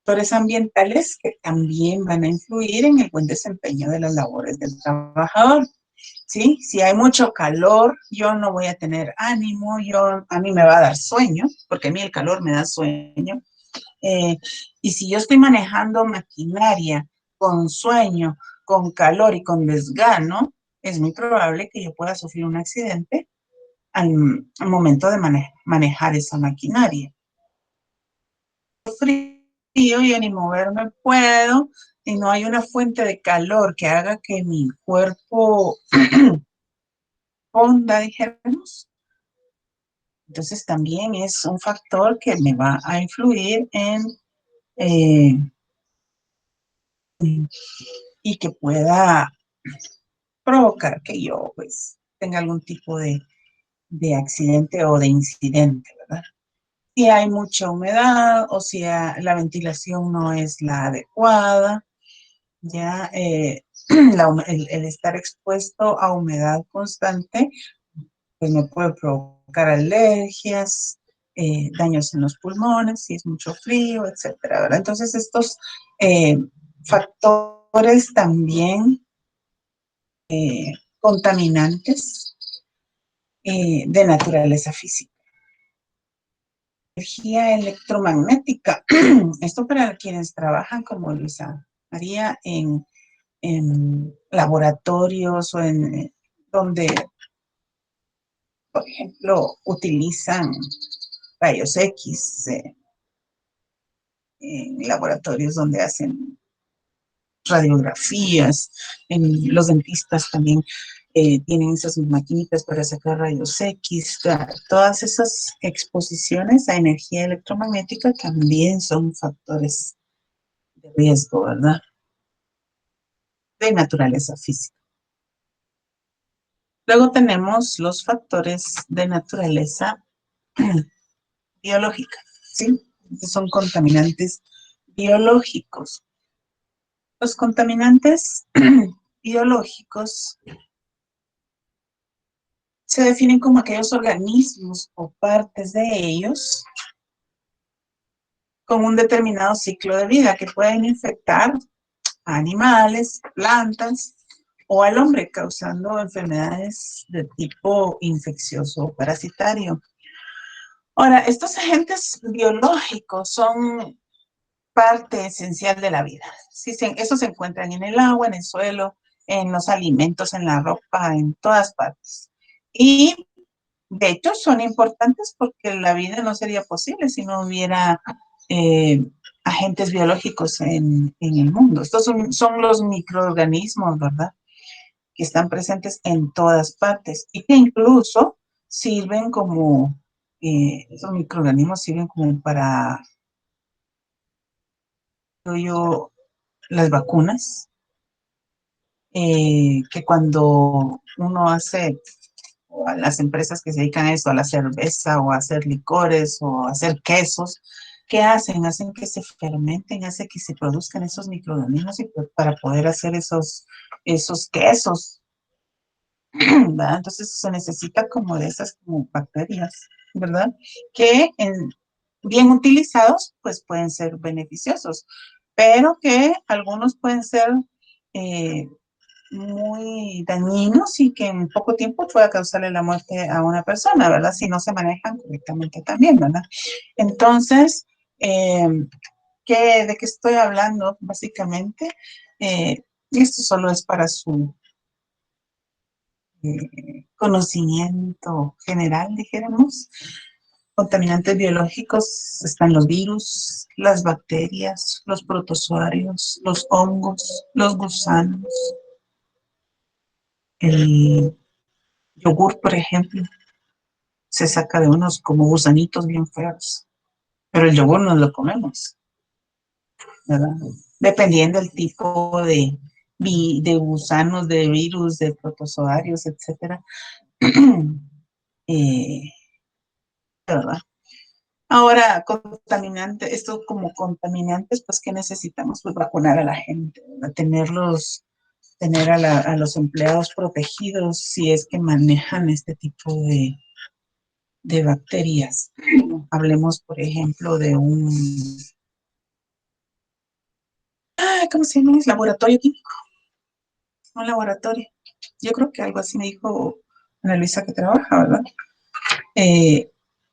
factores ambientales que también van a influir en el buen desempeño de las labores del trabajador. ¿Sí? Si hay mucho calor, yo no voy a tener ánimo, a mí me va a dar sueño, porque a mí el calor me da sueño. Y si yo estoy manejando maquinaria con sueño, con calor y con desgano, es muy probable que yo pueda sufrir un accidente al momento de manejar esa maquinaria. Frío, yo ni moverme puedo, y no hay una fuente de calor que haga que mi cuerpo fonda, dijéramos, entonces también es un factor que me va a influir eh, y que pueda provocar que yo pues tenga algún tipo de accidente o de incidente, ¿verdad? Si hay mucha humedad o si la ventilación no es la adecuada, ya el estar expuesto a humedad constante, pues me puede provocar alergias, daños en los pulmones, si es mucho frío, etcétera, ¿verdad? Entonces estos eh, factores también contaminantes de naturaleza física. Energía electromagnética. Esto para quienes trabajan como Luisa María en laboratorios o en donde, por ejemplo, utilizan rayos X, en laboratorios donde hacen radiografías, los dentistas también tienen esas maquinitas para sacar rayos X, todas esas exposiciones a energía electromagnética también son factores de riesgo, ¿verdad? De naturaleza física. Luego tenemos los factores de naturaleza biológica, ¿sí? Estos son contaminantes biológicos. Los contaminantes biológicos se definen como aquellos organismos o partes de ellos con un determinado ciclo de vida que pueden infectar a animales, plantas o al hombre, causando enfermedades de tipo infeccioso o parasitario. Ahora, estos agentes biológicos son parte esencial de la vida. Sí, estos se encuentran en el agua, en el suelo, en los alimentos, en la ropa, en todas partes. Y de hecho son importantes porque la vida no sería posible si no hubiera agentes biológicos en el mundo. Estos son los microorganismos, ¿verdad? Que están presentes en todas partes y que incluso sirven como, esos microorganismos sirven como para, las vacunas, que cuando uno hace, o a las empresas que se dedican a eso, a la cerveza o a hacer licores o a hacer quesos, ¿qué hacen? Hacen que se fermenten, hacen que se produzcan esos microorganismos y para poder hacer esos quesos, ¿verdad? Entonces se necesita como de esas como bacterias, ¿verdad? Que bien utilizados, pues pueden ser beneficiosos, pero que algunos pueden ser eh, muy dañinos y que en poco tiempo pueda causarle la muerte a una persona, ¿verdad? Si no se manejan correctamente también, ¿verdad? Entonces, eh, ¿de qué estoy hablando? Básicamente, esto solo es para su conocimiento general, dijéramos. Contaminantes biológicos están los virus, las bacterias, los protozoarios, los hongos, los gusanos, el yogur, por ejemplo, se saca de unos como gusanitos bien feos, pero el yogur no lo comemos, ¿verdad? Dependiendo del tipo de gusanos, de virus, de protozoarios, etcétera. ¿Verdad? Ahora, contaminante, esto como contaminantes, pues, ¿qué necesitamos? Pues vacunar a la gente, ¿verdad? Tener a los empleados protegidos si es que manejan este tipo de bacterias. Hablemos, por ejemplo, de ¿cómo se llama? ¿Es laboratorio químico? Un laboratorio. Yo creo que algo así me dijo Ana Luisa que trabaja, ¿verdad?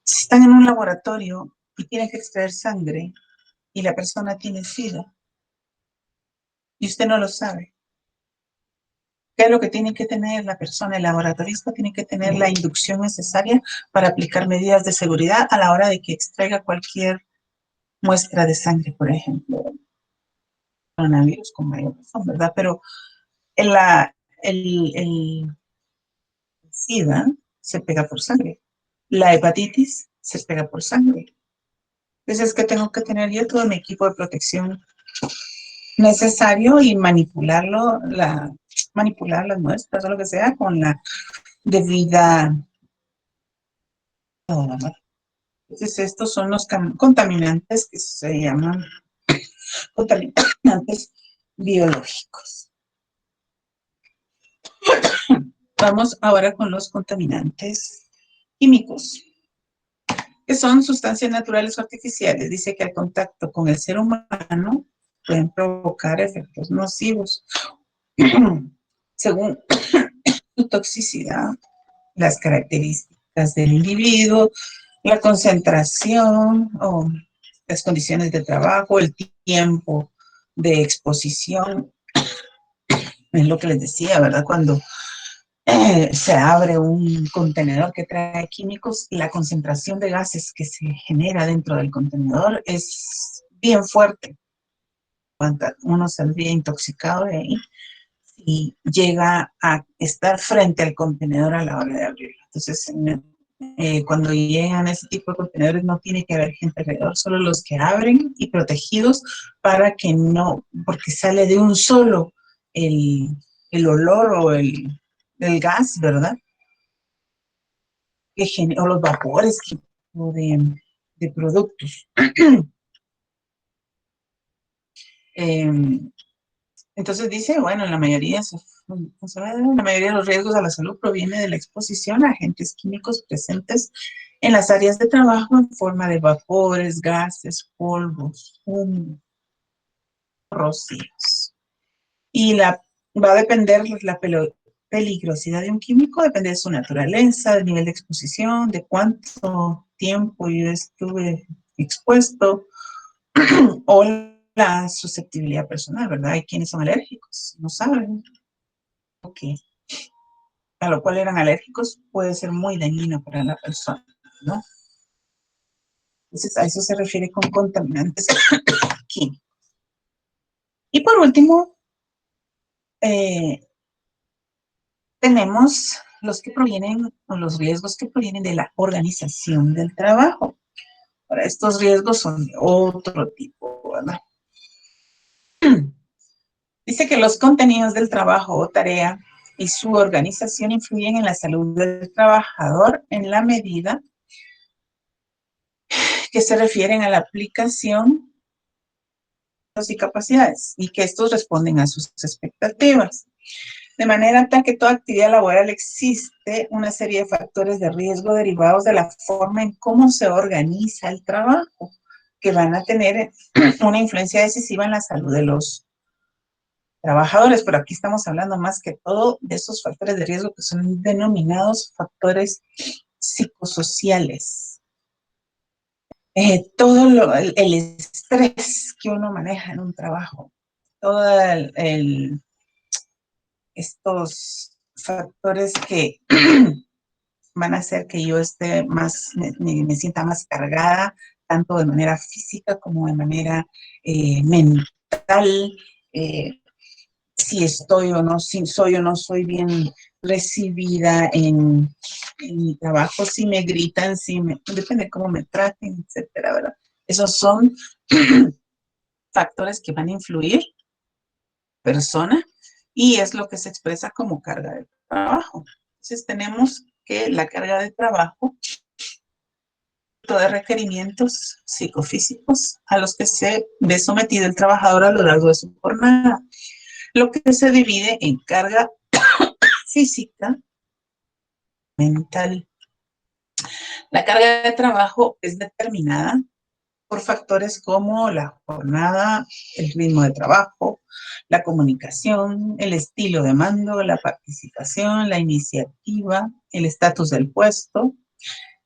Si están en un laboratorio y tienen que extraer sangre y la persona tiene SIDA y usted no lo sabe, ¿qué es lo que tiene que tener la persona? El laboratorista tiene que tener la inducción necesaria para aplicar medidas de seguridad a la hora de que extraiga cualquier muestra de sangre, por ejemplo. coronavirus con mayor razón, ¿verdad? Pero el SIDA se pega por sangre. La hepatitis se pega por sangre. Entonces es que tengo que tener yo todo mi equipo de protección necesario y manipular las muestras o lo que sea con la debida. Entonces estos son los contaminantes que se llaman contaminantes biológicos. Vamos ahora con los contaminantes químicos, que son sustancias naturales o artificiales. Dice que al contacto con el ser humano pueden provocar efectos nocivos según su toxicidad, las características del individuo, la concentración o las condiciones de trabajo, el tiempo de exposición. Es lo que les decía, ¿verdad? Cuando se abre un contenedor que trae químicos, la concentración de gases que se genera dentro del contenedor es bien fuerte. Uno saldría intoxicado de ahí y llega a estar frente al contenedor a la hora de abrirlo. Entonces, cuando llegan a ese tipo de contenedores no tiene que haber gente alrededor, solo los que abren y protegidos para que no, porque sale de un solo el olor o el gas, ¿verdad? O los vapores de productos. Entonces dice, bueno, la mayoría de los riesgos a la salud proviene de la exposición a agentes químicos presentes en las áreas de trabajo en forma de vapores, gases, polvos, humos, rocíos. Y va a depender la peligrosidad de un químico, depende de su naturaleza, del nivel de exposición, de cuánto tiempo yo estuve expuesto o la susceptibilidad personal, ¿verdad? Hay quienes son alérgicos, no saben. Okay. A lo cual eran alérgicos puede ser muy dañino para la persona, ¿no? Entonces, a eso se refiere con contaminantes químicos. Y por último, tenemos los que provienen, o los riesgos que provienen de la organización del trabajo. Ahora, estos riesgos son de otro tipo, ¿verdad? Dice que los contenidos del trabajo o tarea y su organización influyen en la salud del trabajador en la medida que se refieren a la aplicación y capacidades y que estos responden a sus expectativas. De manera tal que toda actividad laboral existe una serie de factores de riesgo derivados de la forma en cómo se organiza el trabajo, que van a tener una influencia decisiva en la salud de los trabajadores, pero aquí estamos hablando más que todo de esos factores de riesgo que son denominados factores psicosociales. Todo el estrés que uno maneja en un trabajo, todo estos factores que van a hacer que yo esté más, me sienta más cargada, tanto de manera física como de manera mental, si estoy o no, si soy o no soy bien recibida en mi trabajo, si me gritan, depende de cómo me traten, etcétera, ¿verdad? Esos son factores que van a influir persona y es lo que se expresa como carga de trabajo. Entonces tenemos que la carga de trabajo de requerimientos psicofísicos a los que se ve sometido el trabajador a lo largo de su jornada, lo que se divide en carga física, mental. La carga de trabajo es determinada por factores como la jornada, el ritmo de trabajo, la comunicación, el estilo de mando, la participación, la iniciativa, el estatus del puesto,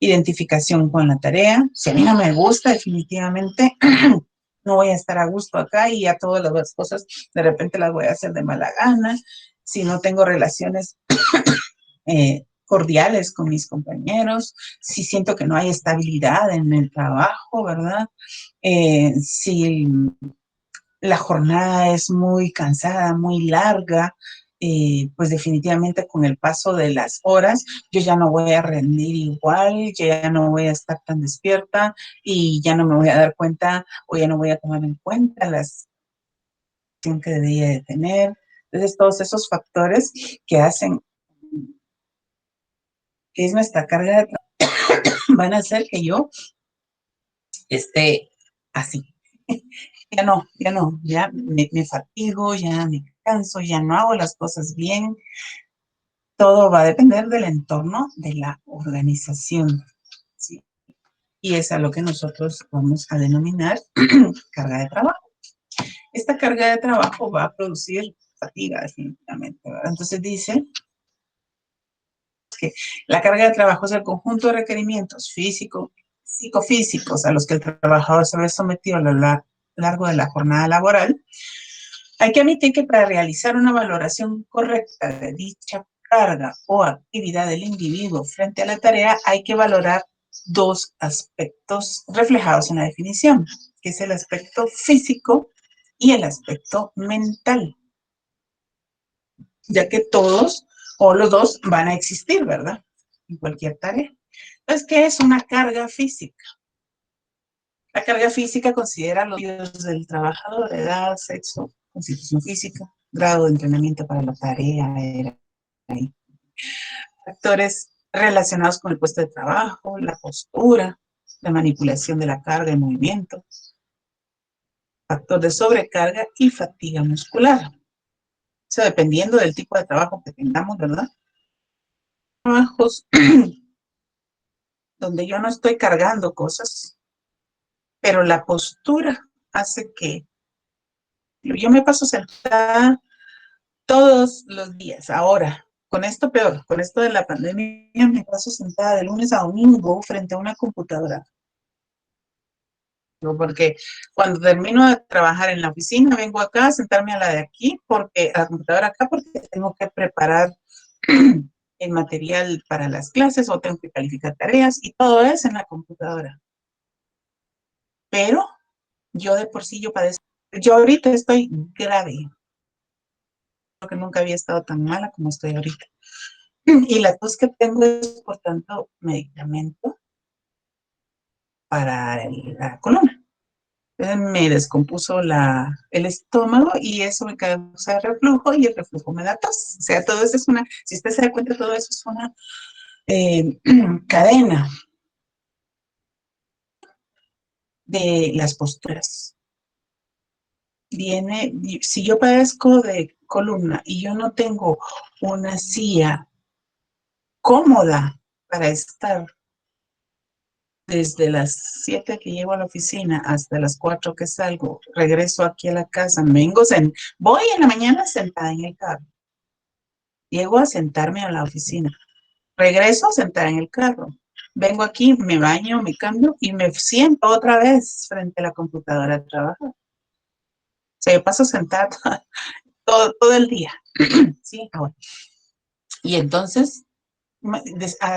identificación con la tarea. Si a mí no me gusta, definitivamente no voy a estar a gusto acá y ya todas las cosas de repente las voy a hacer de mala gana. Si no tengo relaciones cordiales con mis compañeros, si siento que no hay estabilidad en el trabajo, ¿verdad? Si la jornada es muy cansada, muy larga, pues definitivamente con el paso de las horas yo ya no voy a rendir igual, yo ya no voy a estar tan despierta y ya no me voy a dar cuenta o ya no voy a tomar en cuenta las que debería de tener. Entonces, todos esos factores que hacen que es nuestra carga de trabajo van a hacer que yo esté así. Ya me fatigo, ya me canso, ya no hago las cosas bien. Todo va a depender del entorno de la organización, ¿sí? Y es a lo que nosotros vamos a denominar carga de trabajo. Esta carga de trabajo va a producir fatiga, definitivamente, ¿verdad? Entonces dice que la carga de trabajo es el conjunto de requerimientos físicos, psicofísicos a los que el trabajador se ve sometido a lo largo de la jornada laboral. Hay que admitir que para realizar una valoración correcta de dicha carga o actividad del individuo frente a la tarea, hay que valorar dos aspectos reflejados en la definición, que es el aspecto físico y el aspecto mental, ya que todos o los dos van a existir, ¿verdad? En cualquier tarea. Entonces, ¿qué es una carga física? La carga física considera los medios del trabajador, edad, sexo, constitución física, grado de entrenamiento para la tarea, factores relacionados con el puesto de trabajo, la postura, la manipulación de la carga en movimiento, factor de sobrecarga y fatiga muscular. Eso dependiendo del tipo de trabajo que tengamos, ¿verdad? Trabajos donde yo no estoy cargando cosas, pero la postura hace que yo me paso sentada todos los días. Ahora, con esto peor, con esto de la pandemia, me paso sentada de lunes a domingo frente a una computadora. Porque cuando termino de trabajar en la oficina, vengo acá a sentarme a la de aquí, porque a la computadora acá, porque tengo que preparar el material para las clases o tengo que calificar tareas y todo eso en la computadora. Pero yo de por sí yo padezco. Yo ahorita estoy grave. Creo que nunca había estado tan mala como estoy ahorita. Y la tos que tengo es, por tanto, medicamento para la columna. Me descompuso el estómago y eso me causa reflujo y el reflujo me da tos. O sea, todo eso es una, si usted se da cuenta, todo eso es una cadena de las posturas. Si yo padezco de columna y yo no tengo una silla cómoda para estar desde las 7 que llego a la oficina hasta las 4 que salgo, regreso aquí a la casa, voy en la mañana sentada en el carro, llego a sentarme a la oficina, regreso sentada en el carro, vengo aquí, me baño, me cambio y me siento otra vez frente a la computadora a trabajar. O sea, yo paso sentada todo el día. Sí, ahora. Y entonces,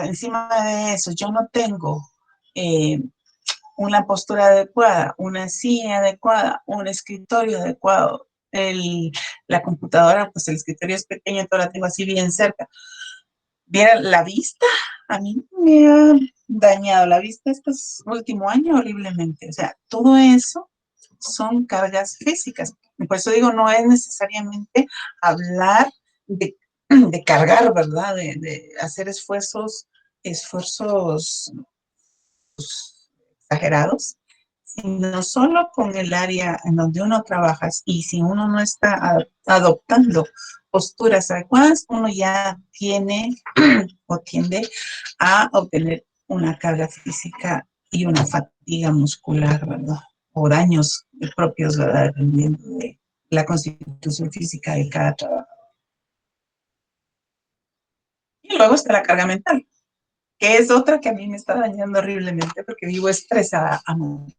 encima de eso, yo no tengo una postura adecuada, una silla adecuada, un escritorio adecuado. La computadora, pues el escritorio es pequeño, todo la tengo así bien cerca. Bien, la vista, a mí me ha dañado la vista este último año horriblemente. O sea, todo eso son cargas físicas. Por eso digo, no es necesariamente hablar de cargar, ¿verdad? De hacer esfuerzos exagerados, sino solo con el área en donde uno trabaja y si uno no está adoptando posturas adecuadas, uno ya tiene o tiende a obtener una carga física y una fatiga muscular, ¿verdad? O daños propios, ¿verdad? Dependiendo de la constitución física de cada trabajo. Y luego está la carga mental, que es otra que a mí me está dañando horriblemente porque vivo estresada a morir.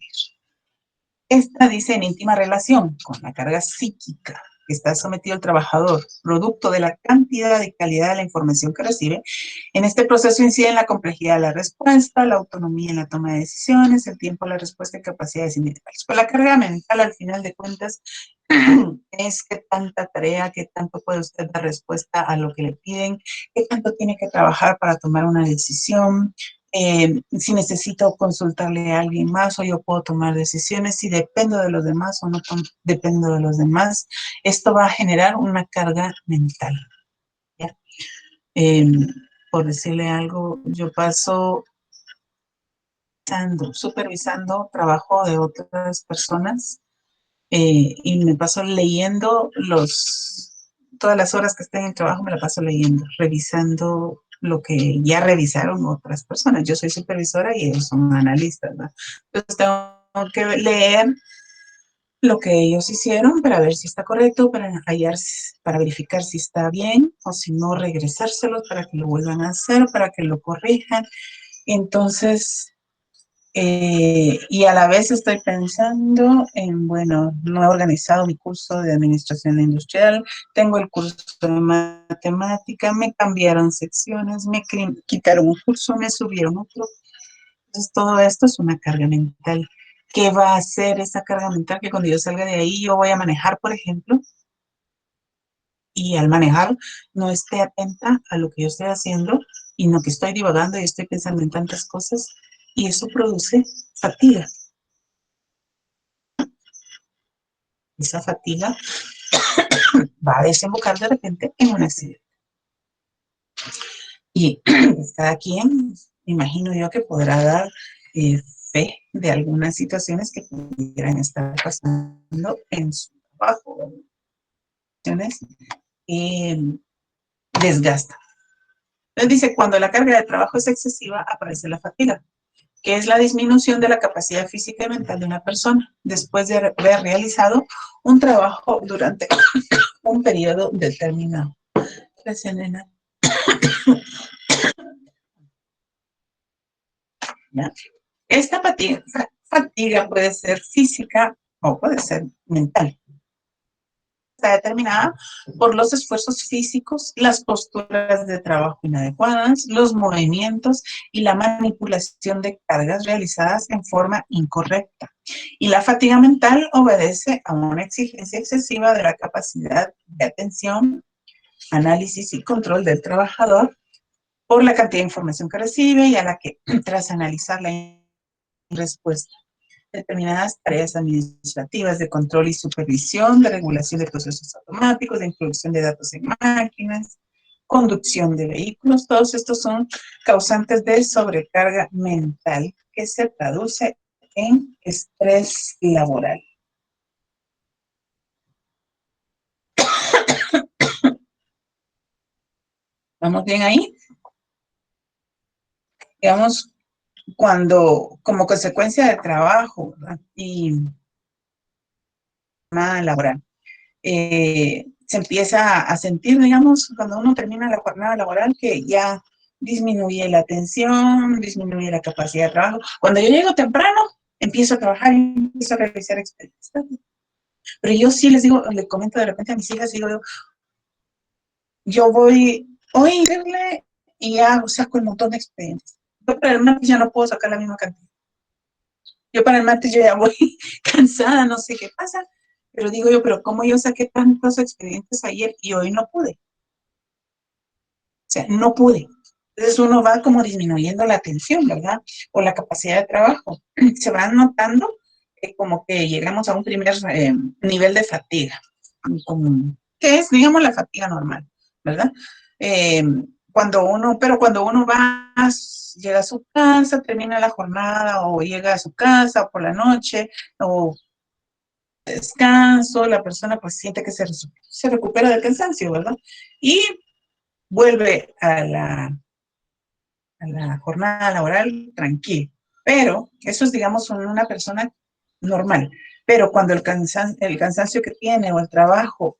Esta dice en íntima relación con la carga psíquica, que está sometido el trabajador, producto de la cantidad y calidad de la información que recibe, en este proceso inciden la complejidad de la respuesta, la autonomía en la toma de decisiones, el tiempo, la respuesta y capacidades individuales. Pues la carga mental, al final de cuentas, es qué tanta tarea, qué tanto puede usted dar respuesta a lo que le piden, qué tanto tiene que trabajar para tomar una decisión, si necesito consultarle a alguien más o yo puedo tomar decisiones, si dependo de los demás o no dependo de los demás. Esto va a generar una carga mental. ¿Ya? Por decirle algo, yo paso supervisando trabajo de otras personas y me paso leyendo todas las horas que estoy en el trabajo, me la paso leyendo, revisando lo que ya revisaron otras personas. Yo soy supervisora y ellos son analistas, ¿no? Entonces tengo que leer lo que ellos hicieron para ver si está correcto, para verificar si está bien, o si no, regresárselos para que lo vuelvan a hacer, para que lo corrijan. Entonces, y a la vez estoy pensando en, bueno, no he organizado mi curso de administración industrial, tengo el curso de matemática, me cambiaron secciones, me quitaron un curso, me subieron otro. Entonces, todo esto es una carga mental. ¿Qué va a hacer esa carga mental? Que cuando yo salga de ahí, yo voy a manejar, por ejemplo, y al manejar no esté atenta a lo que yo estoy haciendo, y no que estoy divagando y estoy pensando en tantas cosas, y eso produce fatiga. Esa fatiga va a desembocar de repente en un accidente. Y cada quien, imagino yo, que podrá dar fe de algunas situaciones que pudieran estar pasando en su trabajo. Eh, Desgasta. Entonces dice, cuando la carga de trabajo es excesiva, aparece la fatiga, que es la disminución de la capacidad física y mental de una persona después de haber realizado un trabajo durante un periodo determinado. Gracias, nena. ¿Ya? Esta fatiga puede ser física o puede ser mental. Está determinada por los esfuerzos físicos, las posturas de trabajo inadecuadas, los movimientos y la manipulación de cargas realizadas en forma incorrecta. Y la fatiga mental obedece a una exigencia excesiva de la capacidad de atención, análisis y control del trabajador por la cantidad de información que recibe y a la que, tras analizar la respuesta, determinadas tareas administrativas de control y supervisión, de regulación de procesos automáticos, de introducción de datos en máquinas, conducción de vehículos, todos estos son causantes de sobrecarga mental que se traduce en estrés laboral. ¿Vamos bien ahí? Digamos, cuando, como consecuencia de trabajo, ¿verdad? Y laboral, se empieza a sentir, digamos, cuando uno termina la jornada laboral, que ya disminuye la atención, disminuye la capacidad de trabajo. Cuando yo llego temprano, empiezo a trabajar y empiezo a realizar expedientes. Pero yo sí les digo, le comento de repente a mis hijas, digo, yo voy hoy a irle y ya saco un montón de expedientes. Yo para el martes ya no puedo sacar la misma cantidad. Yo para el martes yo ya voy cansada, no sé qué pasa, pero digo yo, pero ¿cómo yo saqué tantos expedientes ayer y hoy no pude? O sea, no pude. Entonces uno va como disminuyendo la atención, ¿verdad? O la capacidad de trabajo. Se va notando como que llegamos a un primer nivel de fatiga, que es, digamos, la fatiga normal, ¿verdad? Cuando uno va, llega a su casa, termina la jornada, o llega a su casa, o por la noche, o descanso, la persona pues siente que se recupera del cansancio, ¿verdad? Y vuelve a la jornada laboral tranquilo. Pero eso es, digamos, una persona normal. Pero cuando el cansancio que tiene o el trabajo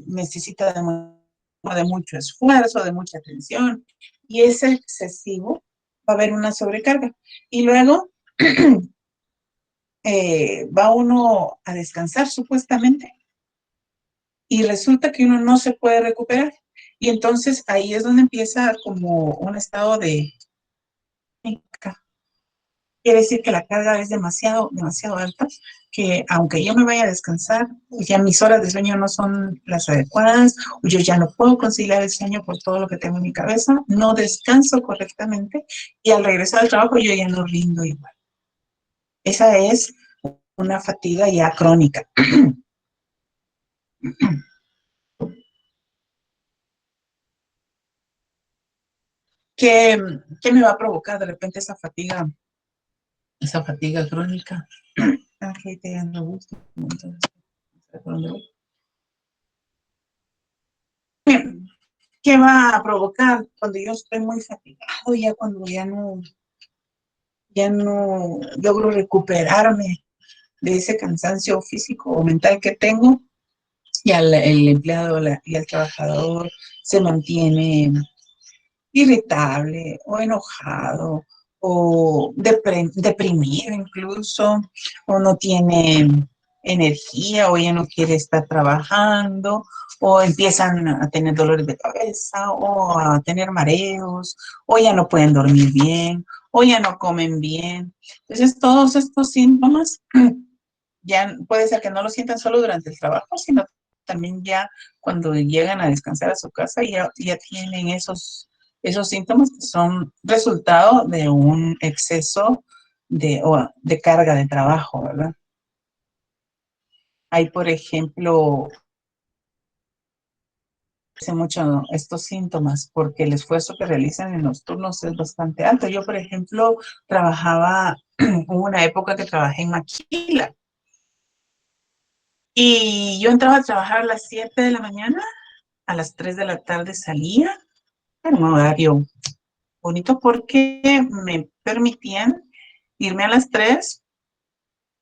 necesita de mucho esfuerzo, de mucha atención, y es excesivo, va a haber una sobrecarga. Y luego, va uno a descansar supuestamente y resulta que uno no se puede recuperar. Y entonces ahí es donde empieza como un estado de... Quiere decir que la carga es demasiado, demasiado alta, que aunque yo me vaya a descansar, ya mis horas de sueño no son las adecuadas, o yo ya no puedo conciliar el sueño por todo lo que tengo en mi cabeza, no descanso correctamente y al regresar al trabajo yo ya no rindo igual. Esa es una fatiga ya crónica. ¿Qué, qué me va a provocar de repente esa fatiga crónica? Aquí te dando gusto. Entonces, ¿por dónde voy? ¿Qué va a provocar cuando yo estoy muy fatigado, ya cuando ya no logro recuperarme de ese cansancio físico o mental que tengo? Y el empleado y el trabajador se mantiene irritable o enojado o deprimido incluso, o no tiene energía o ya no quiere estar trabajando, o empiezan a tener dolores de cabeza o a tener mareos, o ya no pueden dormir bien, o ya no comen bien. Entonces, todos estos síntomas ya puede ser que no lo sientan solo durante el trabajo, sino también ya cuando llegan a descansar a su casa, ya tienen esos síntomas que son resultado de un exceso de carga de trabajo, ¿verdad? Hay, por ejemplo, hace mucho estos síntomas porque el esfuerzo que realizan en los turnos es bastante alto. Yo, por ejemplo, hubo una época que trabajé en maquila y yo entraba a trabajar a las 7 de la mañana, a las 3 de la tarde salía, era un horario bonito porque me permitían irme a las 3,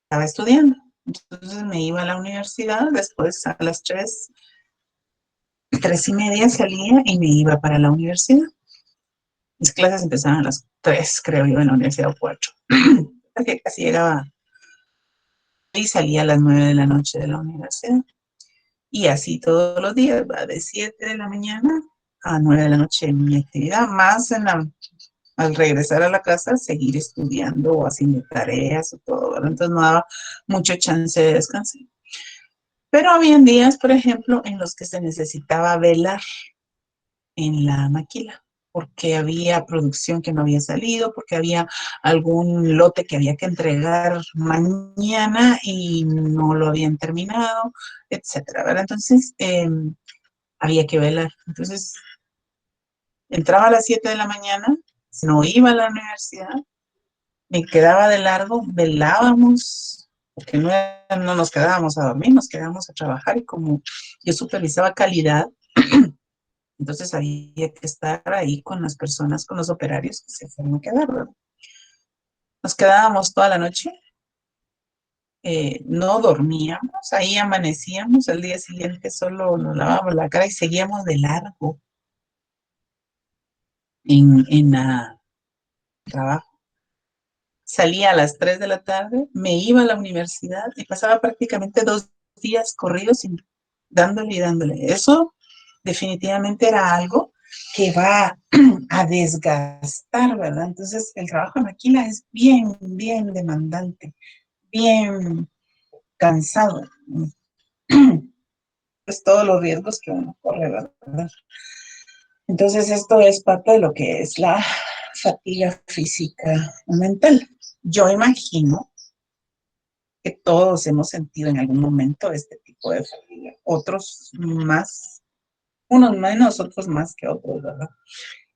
estaba estudiando. Entonces me iba a la universidad, después a las 3, 3:30 salía y me iba para la universidad. Mis clases empezaban a las 3, creo yo, en la universidad, o 4. Porque casi llegaba y salía a las 9 de la noche de la universidad. Y así todos los días, va de 7 de la mañana a 9 de la noche en mi actividad, más al regresar a la casa, seguir estudiando o haciendo tareas o todo, ¿verdad? Entonces no daba mucho chance de descansar. Pero había días, por ejemplo, en los que se necesitaba velar en la maquila, porque había producción que no había salido, porque había algún lote que había que entregar mañana y no lo habían terminado, etcétera, ¿verdad? Entonces, había que velar. Entonces, entraba a las 7 de la mañana, no iba a la universidad, me quedaba de largo, velábamos, porque no nos quedábamos a dormir, nos quedábamos a trabajar y como yo supervisaba calidad, entonces había que estar ahí con las personas, con los operarios que se fueron a quedar, ¿verdad? Nos quedábamos toda la noche, no dormíamos, ahí amanecíamos, al día siguiente solo nos lavábamos la cara y seguíamos de largo en la trabajo. Salía a las 3 de la tarde, me iba a la universidad y pasaba prácticamente 2 días corridos dándole y dándole. Eso definitivamente era algo que va a desgastar, ¿verdad? Entonces, el trabajo en maquila es bien, bien demandante, bien cansado. Pues todos los riesgos que uno corre, ¿verdad? Entonces, esto es parte de lo que es la fatiga física o mental. Yo imagino que todos hemos sentido en algún momento este tipo de fatiga. Otros más, unos menos, otros más que otros, ¿verdad?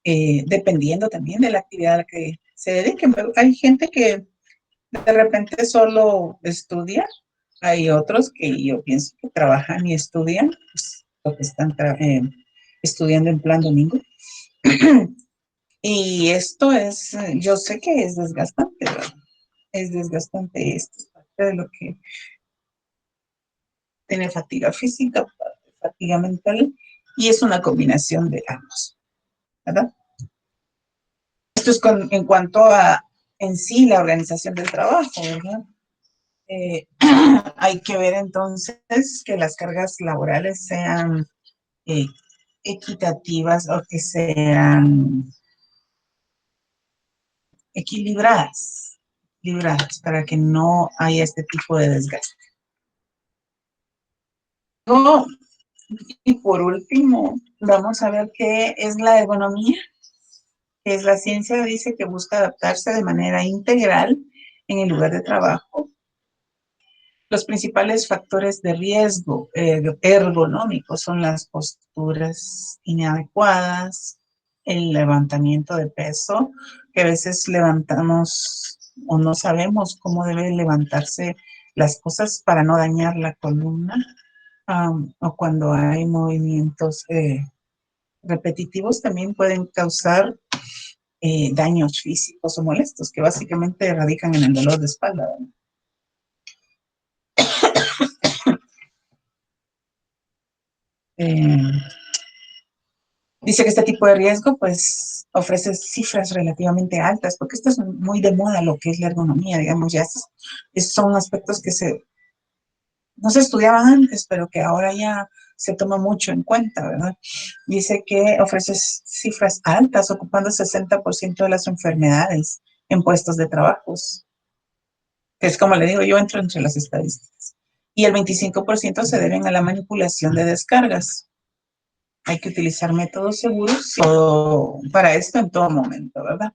Dependiendo también de la actividad a la que se dediquen. Hay gente que de repente solo estudia, hay otros que yo pienso que trabajan y estudian, pues, porque están estudiando en plan domingo. Y esto es, yo sé que es desgastante, ¿verdad? Es desgastante, esto es parte de lo que tiene fatiga física, fatiga mental, y es una combinación de ambos, ¿verdad? Esto es en cuanto a en sí la organización del trabajo, ¿verdad? hay que ver entonces que las cargas laborales sean eh, equitativas o que sean equilibradas para que no haya este tipo de desgaste. Y por último, vamos a ver qué es la ergonomía, que es la ciencia, dice que busca adaptarse de manera integral en el lugar de trabajo. Los principales factores de riesgo ergonómicos son las posturas inadecuadas, el levantamiento de peso, que a veces levantamos o no sabemos cómo deben levantarse las cosas para no dañar la columna, o cuando hay movimientos repetitivos también pueden causar daños físicos o molestos, que básicamente radican en el dolor de espalda, ¿verdad? Dice que este tipo de riesgo, pues, ofrece cifras relativamente altas, porque esto es muy de moda, lo que es la ergonomía, digamos, ya son aspectos que no se estudiaban antes, pero que ahora ya se toma mucho en cuenta, ¿verdad? Dice que ofrece cifras altas, ocupando el 60% de las enfermedades en puestos de trabajos, que es como le digo, yo entro entre las estadísticas. Y el 25% se deben a la manipulación de descargas. Hay que utilizar métodos seguros para esto en todo momento, ¿verdad?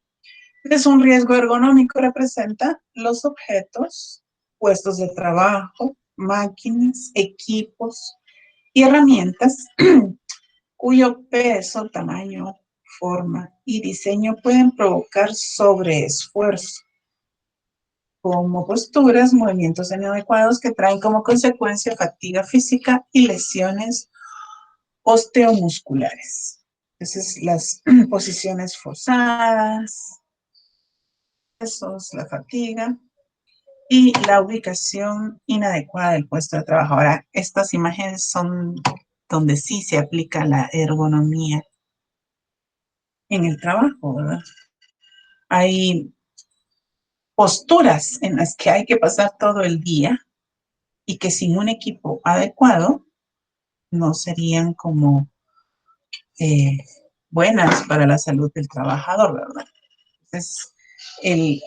Es un riesgo ergonómico, representa los objetos, puestos de trabajo, máquinas, equipos y herramientas cuyo peso, tamaño, forma y diseño pueden provocar sobreesfuerzo, como posturas, movimientos inadecuados que traen como consecuencia fatiga física y lesiones osteomusculares. Entonces, las posiciones forzadas, la fatiga y la ubicación inadecuada del puesto de trabajo. Ahora, estas imágenes son donde sí se aplica la ergonomía en el trabajo, ¿verdad? Hay posturas en las que hay que pasar todo el día y que sin un equipo adecuado no serían como eh, buenas para la salud del trabajador, ¿verdad? Entonces, el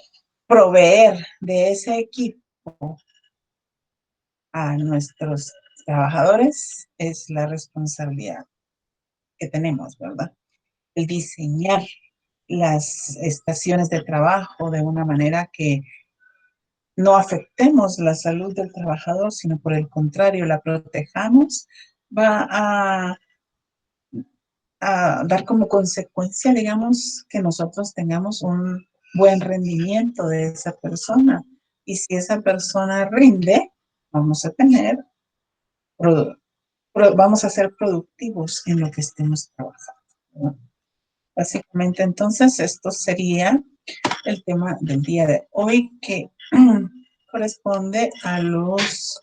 proveer de ese equipo a nuestros trabajadores es la responsabilidad que tenemos, ¿verdad? El diseñar las estaciones de trabajo de una manera que no afectemos la salud del trabajador, sino por el contrario, la protejamos, va a dar como consecuencia, digamos, que nosotros tengamos un buen rendimiento de esa persona. Y si esa persona rinde, vamos a tener, vamos a ser productivos en lo que estemos trabajando, ¿no? Básicamente, entonces, esto sería el tema del día de hoy, que corresponde a los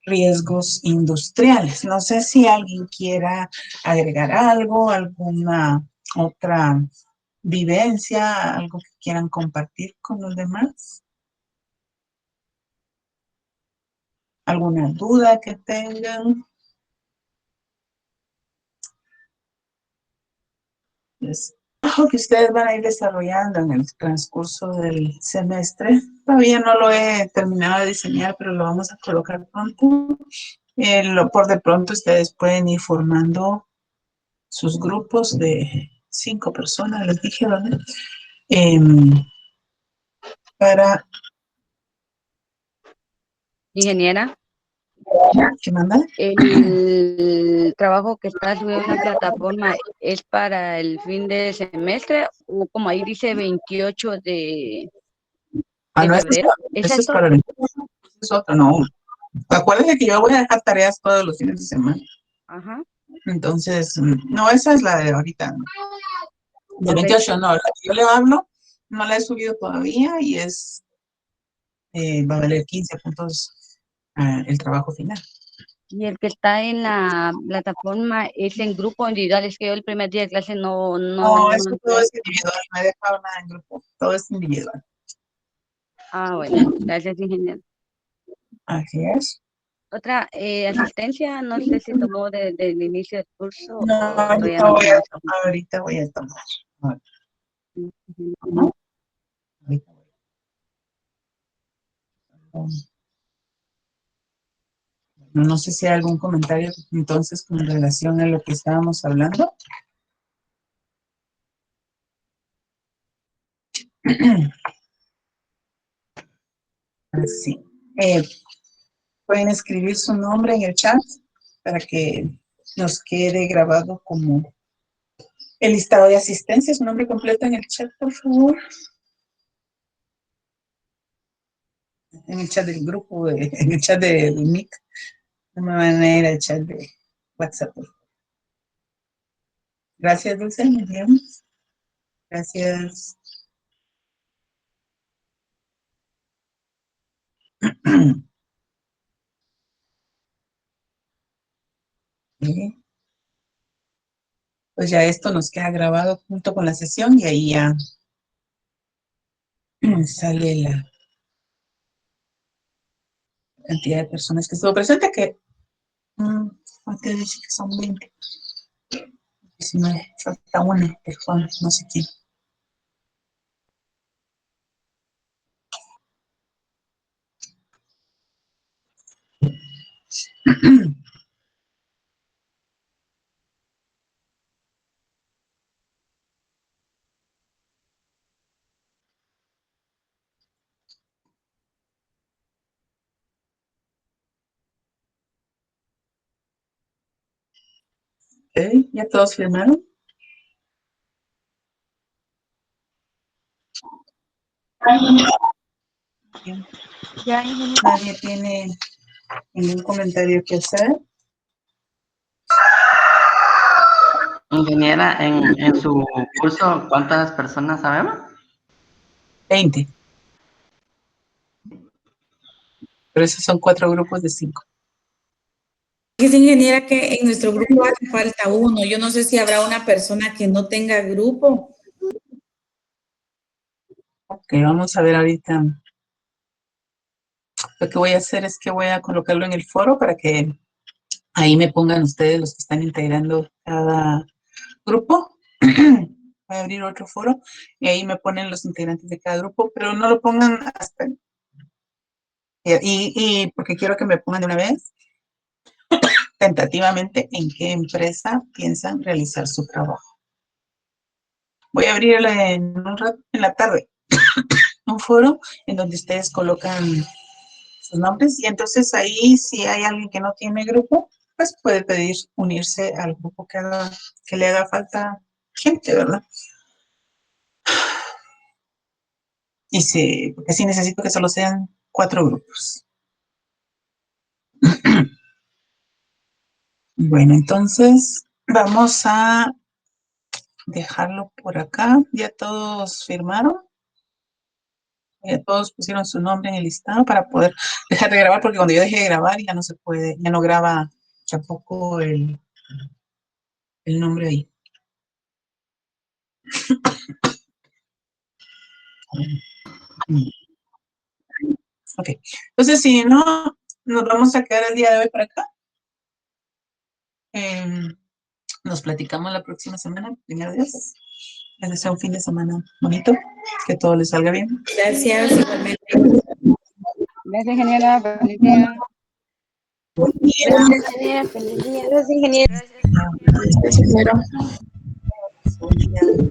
riesgos industriales. No sé si alguien quiera agregar algo, alguna otra vivencia, algo que quieran compartir con los demás. ¿Alguna duda que tengan? Es algo que ustedes van a ir desarrollando en el transcurso del semestre. Todavía no lo he terminado de diseñar, pero lo vamos a colocar pronto. Por de pronto ustedes pueden ir formando sus grupos de 5 personas, les dije, ¿verdad? Para... Ingeniera, ¿Qué manda? ¿el trabajo que está subido en la plataforma es para el fin de semestre o como ahí dice 28 de No, febrero? ¿Es eso es esto? para el... Eso es otro, no. Acuérdense que yo voy a dejar tareas todos los fines de semana. Ajá. Entonces, no, esa es la de ahorita, ¿no? De Ok. 28, no. La que yo le hablo, no la he subido todavía y va a valer 15 puntos el trabajo final. Y el que está en la plataforma es en grupo individual. Es que yo el primer día de clase No, eso todo es individual, no he dejado nada en grupo, todo es individual. Ah, bueno, gracias, ingeniero. Así es. Otra asistencia, no sé si tomó desde el inicio del curso No, o todavía no tomó. ahorita voy a tomar. Ujú. Ajá. Ahorita voy a tomar. No sé si hay algún comentario entonces con relación a lo que estábamos hablando. Sí. Pueden escribir su nombre en el chat para que nos quede grabado como el listado de asistencia. Su nombre completo en el chat, por favor. En el chat del grupo, en el chat del Meet. No me van a ir al chat de WhatsApp. Gracias, Dulce. Muy bien. Gracias. Bien. Pues ya esto nos queda grabado junto con la sesión y ahí ya sale la cantidad de personas que estuvo presente, que ¿cuánto dice que son 20? 19, falta una, de Juan, no sé quién. Ok, ¿ya todos firmaron? Bien. Nadie tiene ningún comentario que hacer. Ingeniera, en su curso, ¿cuántas personas sabemos? 20. Pero esos son 4 grupos de 5. Es ingeniera que en nuestro grupo hace falta uno. Yo no sé si habrá una persona que no tenga grupo. Ok, vamos a ver ahorita. Lo que voy a hacer es que voy a colocarlo en el foro para que ahí me pongan ustedes los que están integrando cada grupo. Voy a abrir otro foro y ahí me ponen los integrantes de cada grupo, pero no lo pongan hasta... Y porque quiero que me pongan de una vez tentativamente en qué empresa piensan realizar su trabajo. Voy a abrir en un rato, en la tarde, un foro en donde ustedes colocan sus nombres y entonces ahí si hay alguien que no tiene grupo, pues puede pedir unirse al grupo que le haga falta gente, ¿verdad? Y porque sí necesito que solo sean 4 grupos. Bueno, entonces vamos a dejarlo por acá. ¿Ya todos firmaron? ¿Ya todos pusieron su nombre en el listado para poder dejar de grabar? Porque cuando yo dejé de grabar ya no se puede, ya no graba tampoco el nombre ahí. Ok, entonces si no, nos vamos a quedar el día de hoy para acá. Nos platicamos la próxima semana, primero Dios. Les deseo un fin de semana bonito, que todo les salga bien. Gracias, igualmente. Gracias, ingeniera. Feliz día. Gracias, ingeniera. Feliz día. Gracias, ingeniera. Gracias, ingeniero. Buen día.